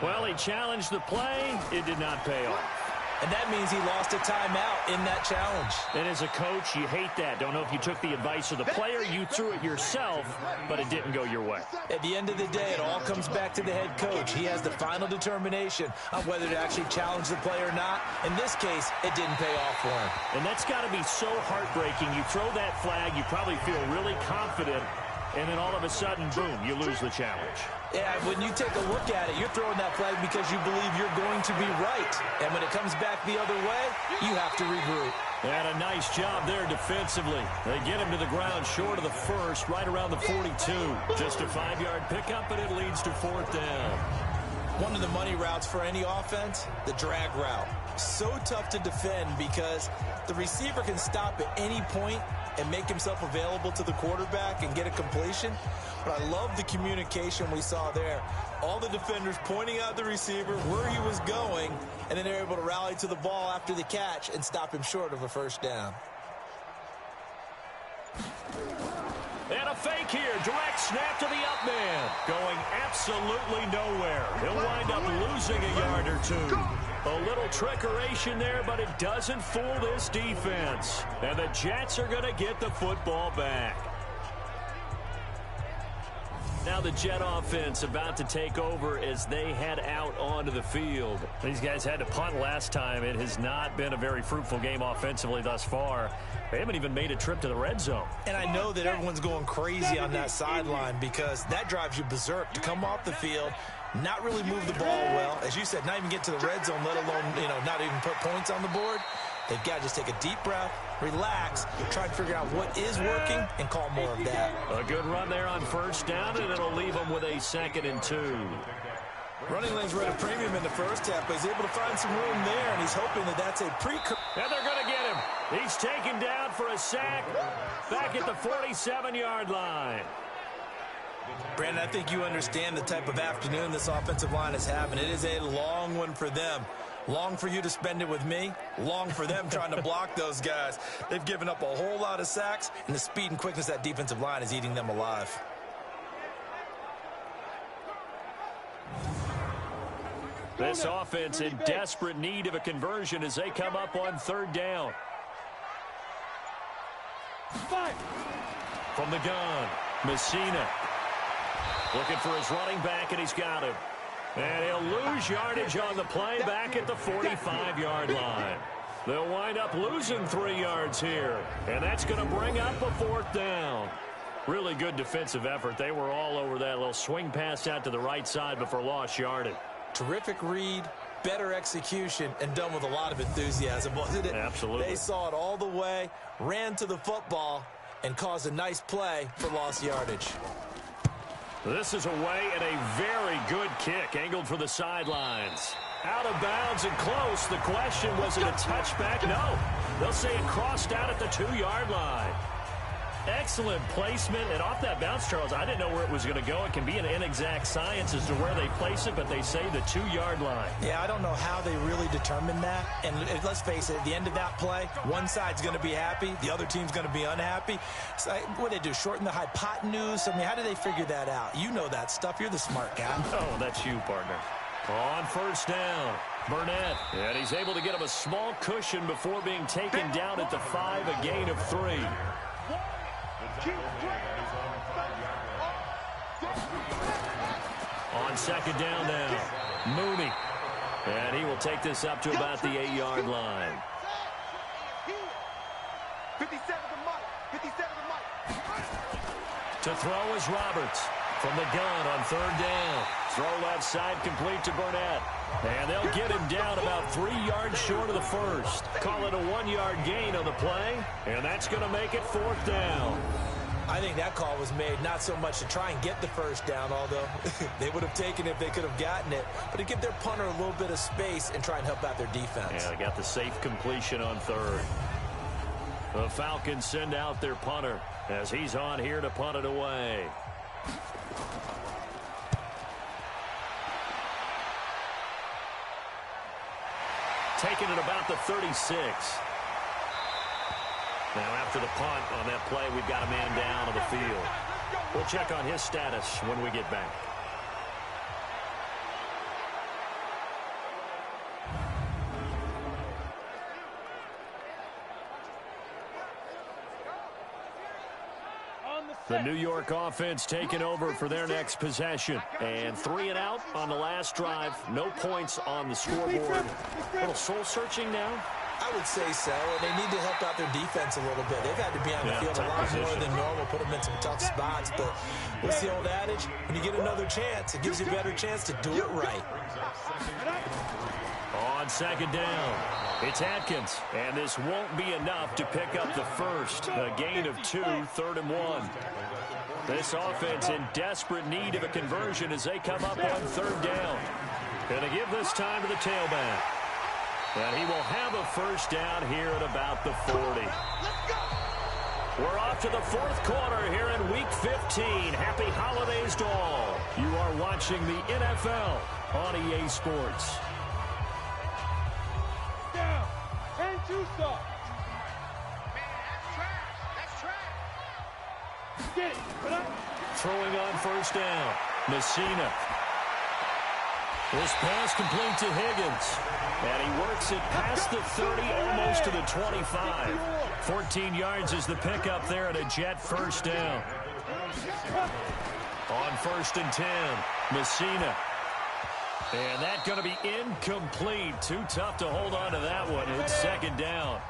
Well, he challenged the play. It did not pay off. And that means he lost a timeout in that challenge. And as a coach, you hate that. Don't know if you took the advice of the player, you threw it yourself, but it didn't go your way. At the end of the day, it all comes back to the head coach. He has the final determination on whether to actually challenge the play or not. In this case, it didn't pay off for him. And that's got to be so heartbreaking. You throw that flag, you probably feel really confident, and then all of a sudden, boom, you lose the challenge. Yeah, when you take a look at it, you're throwing that flag because you believe you're going to be right. And when it comes back the other way, you have to regroup. And a nice job there defensively. They get him to the ground short of the first, right around the 42. Just a 5-yard pickup, and it leads to 4th down. One of the money routes for any offense, the drag route. So tough to defend because the receiver can stop at any point and make himself available to the quarterback and get a completion. But I love the communication we saw there. All the defenders pointing out the receiver, where he was going, and then they're able to rally to the ball after the catch and stop him short of a first down. And a fake here. Direct snap to the up man. Going absolutely nowhere. He'll wind up losing a yard or 2. A little trickeration there, but it doesn't fool this defense. And the Jets are going to get the football back. Now the Jet offense about to take over as they head out onto the field. These guys had to punt last time. It has not been a very fruitful game offensively thus far. They haven't even made a trip to the red zone. And I know that everyone's going crazy on that sideline because that drives you berserk to come off the field, not really move the ball well. As you said, not even get to the red zone, let alone, not even put points on the board. They've got to just take a deep breath, relax, try and figure out what is working, and call more of that. A good run there on first down, and it'll leave them with a 2nd and 2. Running lanes were at a premium in the first half, but he's able to find some room there, and he's hoping that that's a precursor. And they're going to get him. He's taken down for a sack back at the 47-yard line. Brandon, I think you understand the type of afternoon this offensive line is having. It is a long one for them. Long for you to spend it with me. Long for them trying to block those guys. They've given up a whole lot of sacks, and the speed and quickness of that defensive line is eating them alive. This offense in desperate need of a conversion as they come up on 3rd down. From the gun, Messina. Looking for his running back, and he's got him. And he'll lose yardage on the play back at the 45-yard line. They'll wind up losing 3 yards here. And that's going to bring up a 4th down. Really good defensive effort. They were all over that little swing pass out to the right side before lost yardage. Terrific read, better execution, and done with a lot of enthusiasm, wasn't it? Absolutely. They saw it all the way, ran to the football, and caused a nice play for lost yardage. This is away and a very good kick, angled for the sidelines. Out of bounds and close. The question, was it a touchback? No. They'll say it crossed out at the 2-yard line. Excellent placement, and off that bounce, Charles, I didn't know where it was going to go. It can be an inexact science as to where they place it, but they say the 2-yard line. Yeah, I don't know how they really determine that. And let's face it, at the end of that play, one side's going to be happy, the other team's going to be unhappy. So what do they do, shorten the hypotenuse? I mean, how do they figure that out? You know that stuff. You're the smart guy. Oh, that's you, partner. On first down, Burnett, and he's able to get him a small cushion before being taken down at the 5, a gain of 3. On second down now, Mooney, and he will take this up to about the 8-yard line. 57 to Mike. 57 to Mike. To throw is Roberts from the gun on third down. Throw left side complete to Burnett. And they'll get him down about 3 yards short of the first. Call it a 1-yard gain on the play, and that's going to make it 4th down. I think that call was made not so much to try and get the first down, although they would have taken it if they could have gotten it, but to give their punter a little bit of space and try and help out their defense. Yeah, they got the safe completion on third. The Falcons send out their punter as he's on here to punt it away. Taking it about the 36. Now after the punt on that play, we've got a man down on the field. We'll check on his status when we get back. The New York offense taking over for their next possession. And 3 and out on the last drive. No points on the scoreboard. A little soul-searching now. I would say so, and they need to help out their defense a little bit. They've had to be on the field a lot more than normal, put them in some tough spots. But what's the old adage? When you get another chance, it gives you a better chance to do it right. On second down, it's Atkins, and this won't be enough to pick up the first. A gain of 2, 3rd and 1. This offense in desperate need of a conversion as they come up on 3rd down. Going to give this time to the tailback. And he will have a first down here at about the 40. We're off to the 4th quarter here in Week 15. Happy holidays to all. You are watching the NFL on EA Sports. Down. And Juice. Get it. Throwing on first down, Messina. This pass complete to Higgins. And he works it past the 30, almost to the 25. 14 yards is the pickup there at a Jet first down. On 1st and 10, Messina. And that's going to be incomplete. Too tough to hold on to that one. It's 2nd down.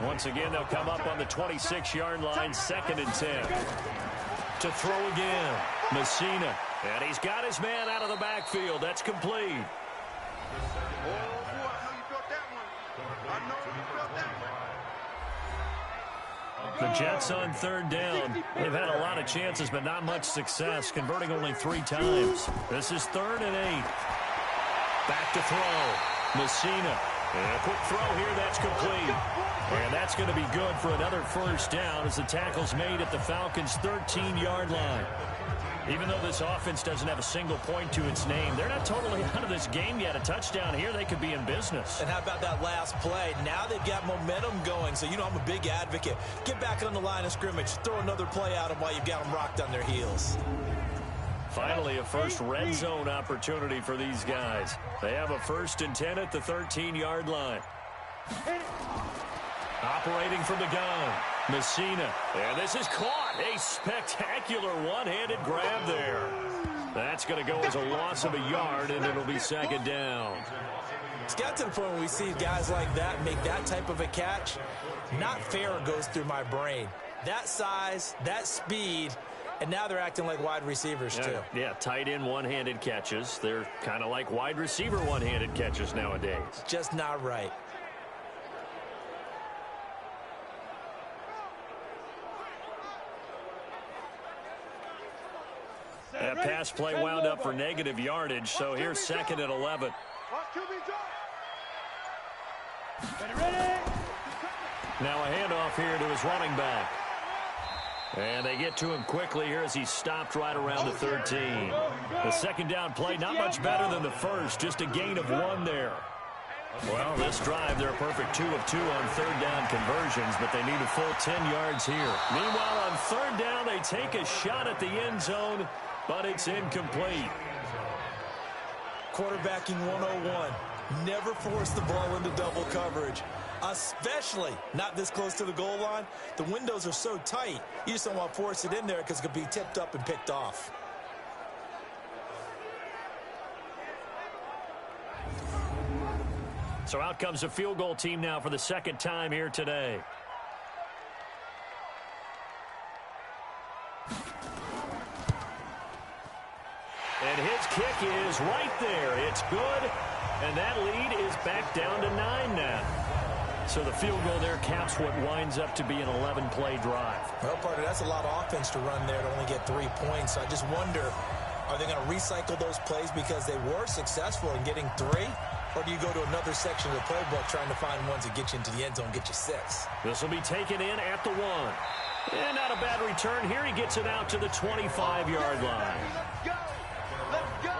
Once again, they'll come up on the 26-yard line, 2nd and 10. To throw again, Messina. And he's got his man out of the backfield. That's complete. The Jets on 3rd down. They've had a lot of chances, but not much success, converting only 3 times. This is 3rd and 8. Back to throw. Messina. And a quick throw here, that's complete. And that's going to be good for another first down as the tackle's made at the Falcons' 13-yard line. Even though this offense doesn't have a single point to its name, they're not totally out of this game yet. A touchdown here, they could be in business. And how about that last play? Now they've got momentum going, so you know I'm a big advocate. Get back on the line of scrimmage. Throw another play at them while you've got them rocked on their heels. Finally, a first red zone opportunity for these guys. They have a 1st and 10 at the 13-yard line. Operating from the gun, Messina. And this is caught. A spectacular one-handed grab there. That's going to go as a loss of a yard, and it'll be 2nd down. It's got to the point where we see guys like that make that type of a catch. Not fair goes through my brain. That size, that speed, and now they're acting like wide receivers too. Yeah, tight end one-handed catches. They're kind of like wide receiver one-handed catches nowadays. Just not right. That pass play wound up for negative yardage, so here's 2nd and 11. Now a handoff here to his running back. And they get to him quickly here as he's stopped right around the 13. The 2nd down play, not much better than the first, just a gain of 1 there. Well, this drive, they're a perfect 2 of 2 on 3rd down conversions, but they need a full 10 yards here. Meanwhile, on 3rd down, they take a shot at the end zone, but it's incomplete. Quarterbacking 101. Never force the ball into double coverage, especially not this close to the goal line. The windows are so tight, you just don't want to force it in there because it could be tipped up and picked off. So out comes a field goal team now for the second time here today. And his kick is right there. It's good, and that lead is back down to 9 now. So the field goal there caps what winds up to be an 11-play drive. Well, partner, that's a lot of offense to run there to only get 3 points. I just wonder, are they going to recycle those plays because they were successful in getting 3? Or do you go to another section of the playbook trying to find ones that get you into the end zone, get you 6? This will be taken in at the 1. And not a bad return here. He gets it out to the 25-yard line. Let's go! Let's go!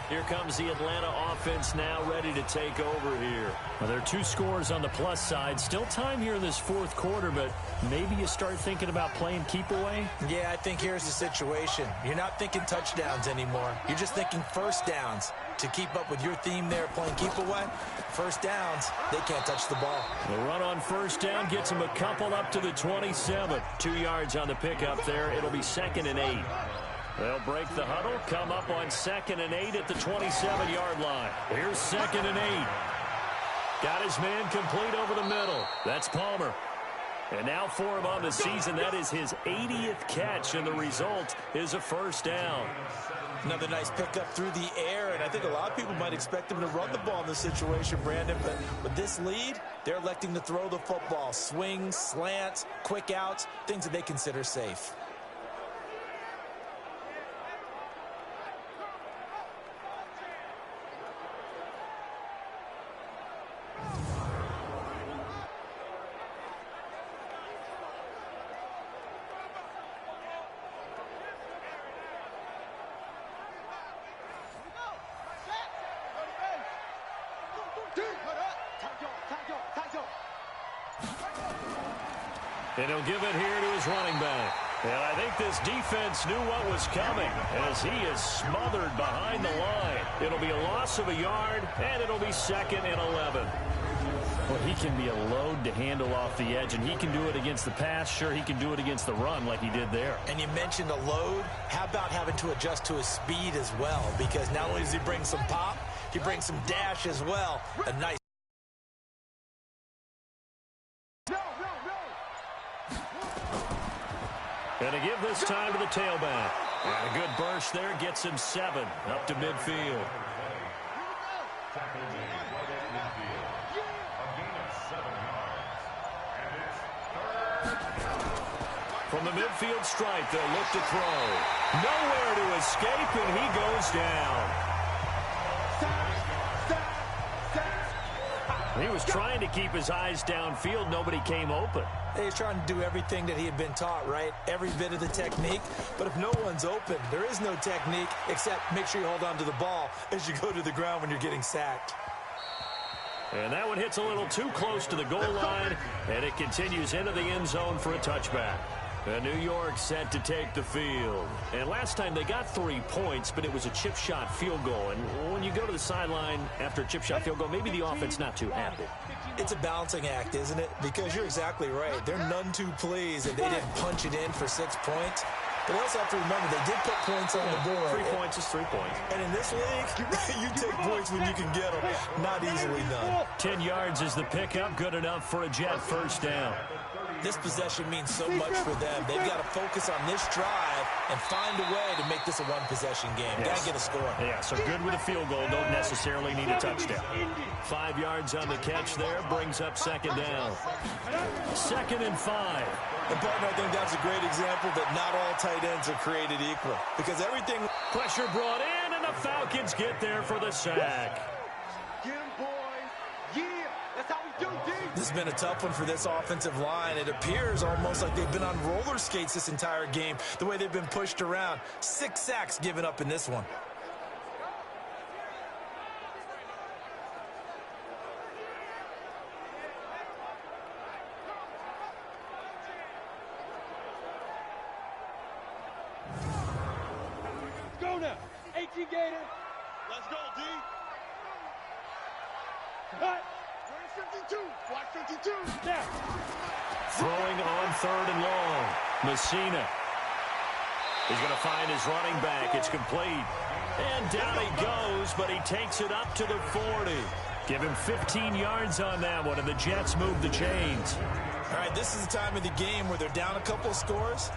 Here comes the Atlanta offense now ready to take over here. Well, there are 2 scores on the plus side. Still time here in this fourth quarter, but maybe you start thinking about playing keep away? Yeah, I think here's the situation. You're not thinking touchdowns anymore. You're just thinking first downs. To keep up with your theme there, playing keep away, first downs, they can't touch the ball. The run on first down gets him a couple up to the 27. 2 yards on the pickup there. It'll be 2nd and 8. They'll break the huddle, come up on 2nd and 8 at the 27-yard line. Here's 2nd and 8. Got his man complete over the middle. That's Palmer. And now for him on the season, that is his 80th catch, and the result is a first down. Another nice pickup through the air, and I think a lot of people might expect him to run the ball in this situation, Brandon, but with this lead, they're electing to throw the football. Swings, slants, quick outs, things that they consider safe. And he'll give it here to his running back. And I think this defense knew what was coming as he is smothered behind the line. It'll be a loss of a yard, and it'll be 2nd and 11. Well, he can be a load to handle off the edge, and he can do it against the pass. Sure, he can do it against the run like he did there. And you mentioned a load. How about having to adjust to his speed as well? Because not only does he bring some pop, he brings some dash as well. A nice. And to give this time to the tailback. And a good burst there gets him 7 up to midfield. From the midfield stripe, they'll look to throw. Nowhere to escape, and he goes down. He was trying to keep his eyes downfield. Nobody came open. He's trying to do everything that he had been taught, right? Every bit of the technique. But if no one's open, there is no technique except make sure you hold on to the ball as you go to the ground when you're getting sacked. And that one hits a little too close to the goal line, and it continues into the end zone for a touchback. And New York set to take the field. And last time they got 3 points, but it was a chip shot field goal. And when you go to the sideline after a chip shot field goal, maybe the offense not too happy. It's a balancing act, isn't it? Because you're exactly right. They're none too pleased that they didn't punch it in for 6 points. But they also have to remember they did put points on the board. 3 points is 3 points. And in this league, you take points when you can get them. Not easily done. 10 yards is the pickup. Good enough for a Jet first down. This possession means so much for them. They've got to focus on this drive and find a way to make this a one-possession game. Yes. Got to get a score. Yeah, so good with a field goal. Don't necessarily need a touchdown. 5 yards on the catch there. Brings up 2nd down. 2nd and 5. And, partner, I think that's a great example that not all tight ends are created equal. Because everything... Pressure brought in, and the Falcons get there for the sack. Get him, boys. Yeah, that's how we do, D. This has been a tough one for this offensive line. It appears almost like they've been on roller skates this entire game, the way they've been pushed around. 6 sacks given up in this one. Go now. 18 Gator. Let's go, D. Cut. Where's 52? Watch 52. Now. Throwing on 3rd and long. Messina. He's going to find his running back. It's complete. And down he goes, but he takes it up to the 40. Give him 15 yards on that one, and the Jets move the chains. All right, this is the time of the game where they're down a couple of scores,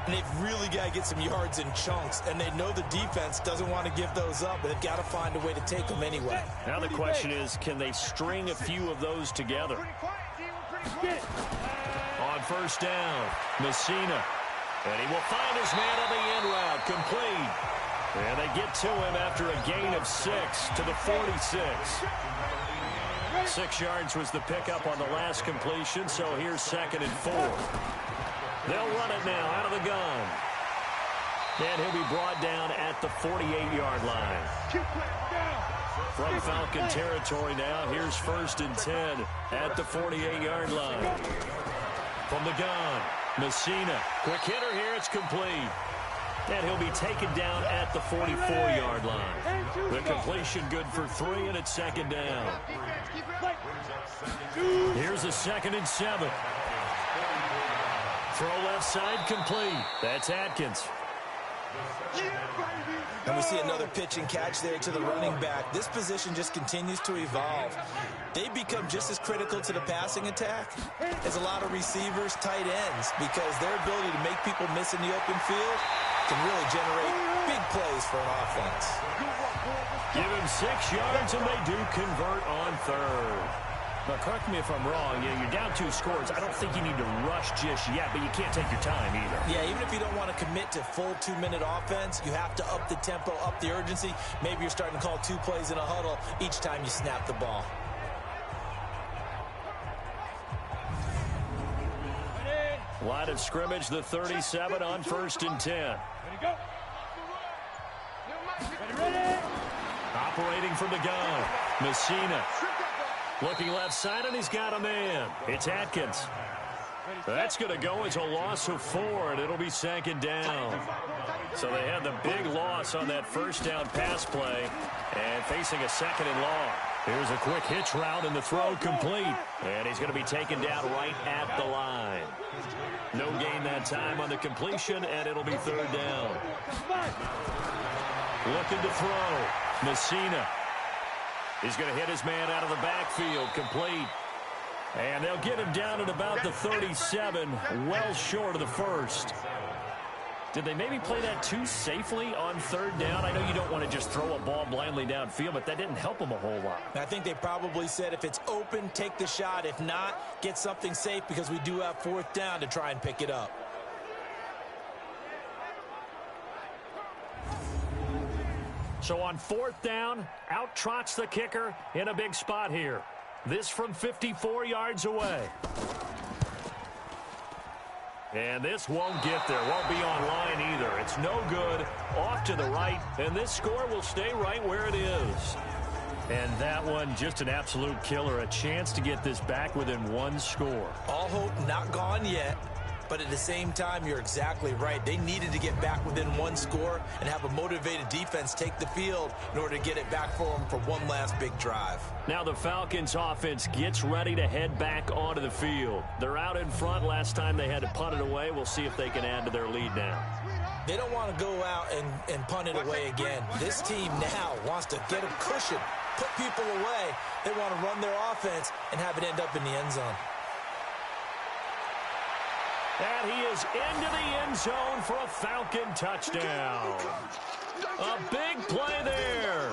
and they've really got to get some yards in chunks, and they know the defense doesn't want to give those up, but they've got to find a way to take them anyway. Now the question is, can they string a few of those together? On 1st down, Messina. And he will find his man on the end route, complete. And they get to him after a gain of 6 to the 46. 6 yards was the pickup on the last completion, so here's 2nd and 4. They'll run it now out of the gun. And he'll be brought down at the 48-yard line. From Falcon territory now, here's 1st and 10 at the 48-yard line. From the gun, Messina. Quick hitter here, it's complete. And he'll be taken down at the 44-yard line. The completion good for 3, and it's 2nd down. Here's a 2nd and 7. Throw left side complete. That's Atkins. And we see another pitch and catch there to the running back. This position just continues to evolve. They become just as critical to the passing attack as a lot of receivers, tight ends, because their ability to make people miss in the open field can really generate big plays for an offense. Give him 6 yards, and they do convert on 3rd. Now, correct me if I'm wrong. You're down 2 scores. I don't think you need to rush just yet, but you can't take your time either. Yeah, even if you don't want to commit to full 2-minute offense, you have to up the tempo, up the urgency. Maybe you're starting to call 2 plays in a huddle each time you snap the ball. Line of scrimmage, the 37 on 1st and 10. Ready, go. Ready. Operating from the gun, Messina. Looking left side, and he's got a man. It's Atkins. That's going to go as a loss of 4, and it'll be 2nd down. So they had the big loss on that 1st down pass play, and facing a 2nd and long. Here's a quick hitch route, and the throw complete. And he's going to be taken down right at the line. No gain that time on the completion, and it'll be 3rd down. Looking to throw. Messina. He's going to hit his man out of the backfield, complete. And they'll get him down at about the 37, well short of the 1st. Did they maybe play that too safely on 3rd down? I know you don't want to just throw a ball blindly downfield, but that didn't help them a whole lot. I think they probably said if it's open, take the shot. If not, get something safe because we do have 4th down to try and pick it up. So on 4th down, out trots the kicker in a big spot here. This from 54 yards away. And this won't get there, won't be on line either. It's no good, off to the right, and this score will stay right where it is. And that one, just an absolute killer, a chance to get this back within 1 score. All hope not gone yet. But at the same time, you're exactly right. They needed to get back within 1 score and have a motivated defense take the field in order to get it back for them for one last big drive. Now the Falcons offense gets ready to head back onto the field. They're out in front. Last time they had to punt it away. We'll see if they can add to their lead now. They don't want to go out and punt it away again. This team now wants to get a cushion, put people away. They want to run their offense and have it end up in the end zone. And he is into the end zone for a Falcon touchdown. A big play there.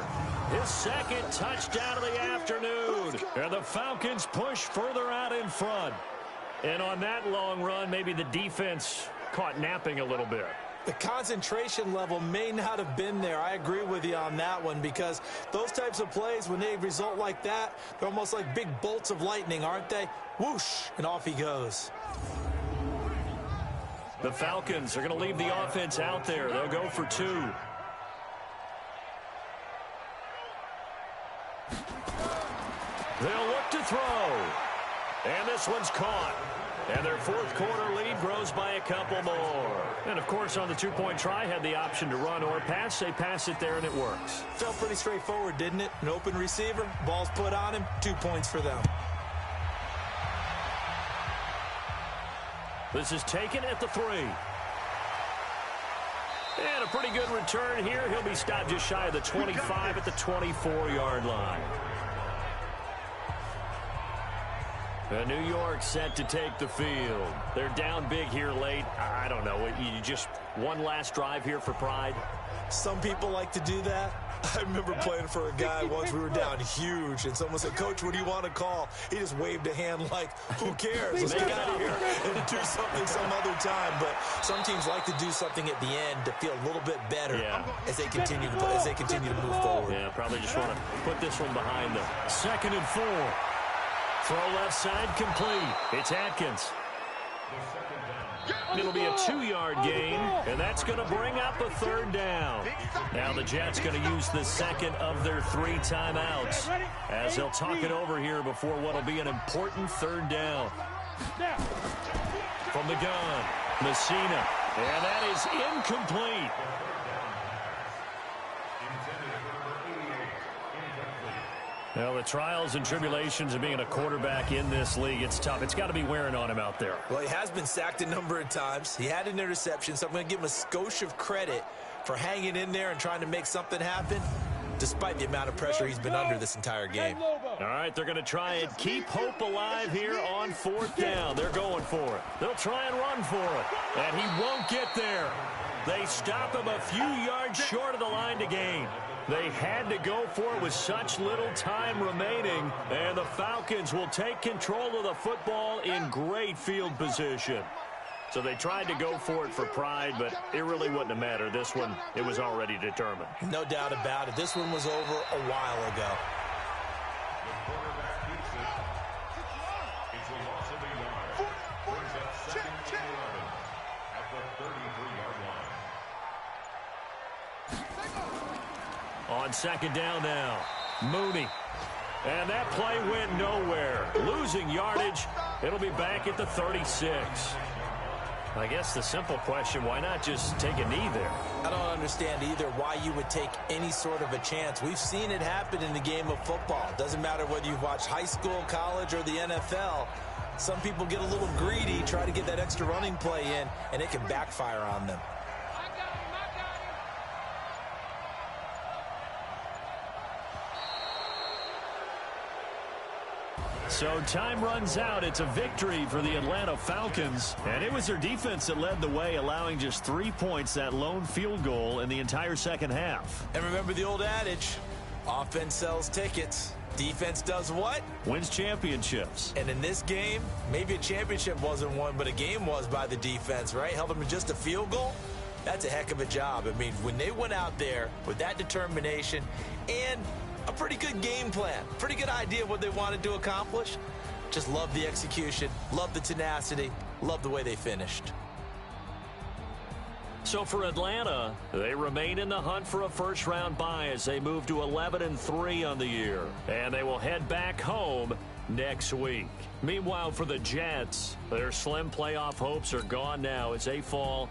His 2nd touchdown of the afternoon. And the Falcons push further out in front. And on that long run, maybe the defense caught napping a little bit. The concentration level may not have been there. I agree with you on that one because those types of plays, when they result like that, they're almost like big bolts of lightning, aren't they? Whoosh, and off he goes. The Falcons are going to leave the offense out there. They'll go for 2. They'll look to throw. And this one's caught. And their fourth quarter lead grows by a couple more. And, of course, on the two-point try, had the option to run or pass. They pass it there, and it works. Felt pretty straightforward, didn't it? An open receiver, ball's put on him, 2 points for them. This is taken at the 3. And a pretty good return here. He'll be stopped just shy of the 25 at the 24-yard line. New York set to take the field. They're down big here late. I don't know. You just one last drive here for pride? Some people like to do that. I remember playing for a guy once. We were down huge, and someone said, "Coach, what do you want to call?" He just waved a hand like, "Who cares? Let's get out of here and do something some other time." But some teams like to do something at the end to feel a little bit better as they continue to play, as they continue to move forward. Yeah, probably just want to put this one behind them. 2nd and 4. Throw left side complete. It's Atkins. It'll be a 2-yard gain, and that's going to bring up a 3rd down. Now the Jets going to use the second of their 3 timeouts as they'll talk it over here before what will be an important 3rd down. From the gun, Messina, and that is incomplete. Well, the trials and tribulations of being a quarterback in this league, it's tough. It's got to be wearing on him out there. Well, he has been sacked a number of times. He had an interception, so I'm going to give him a skosh of credit for hanging in there and trying to make something happen, despite the amount of pressure he's been under this entire game. All right, they're going to try and keep hope alive here on 4th down. They're going for it. They'll try and run for it, and he won't get there. They stop him a few yards short of the line to gain. They had to go for it with such little time remaining, and the Falcons will take control of the football in great field position. So they tried to go for it for pride, but it really wouldn't have mattered. This one, it was already determined. No doubt about it. This one was over a while ago. It's a loss of 8 yards. Brings up 2nd and 11 at the 33-yard line. On 2nd down now, Mooney. And that play went nowhere. Losing yardage. It'll be back at the 36. I guess the simple question, why not just take a knee there? I don't understand either why you would take any sort of a chance. We've seen it happen in the game of football. Doesn't matter whether you've watched high school, college, or the NFL. Some people get a little greedy, try to get that extra running play in, and it can backfire on them. So time runs out. It's a victory for the Atlanta Falcons. And it was their defense that led the way, allowing just 3 points, that lone field goal in the entire second half. And remember the old adage, offense sells tickets. Defense does what? Wins championships. And in this game, maybe a championship wasn't won, but a game was by the defense, right? Held them to just a field goal. That's a heck of a job. I mean, when they went out there with that determination and a pretty good game plan, pretty good idea of what they wanted to accomplish. Just love the execution, love the tenacity, love the way they finished. So for Atlanta, they remain in the hunt for a first-round bye as they move to 11-3 on the year. And they will head back home next week. Meanwhile, for the Jets, their slim playoff hopes are gone now as they fall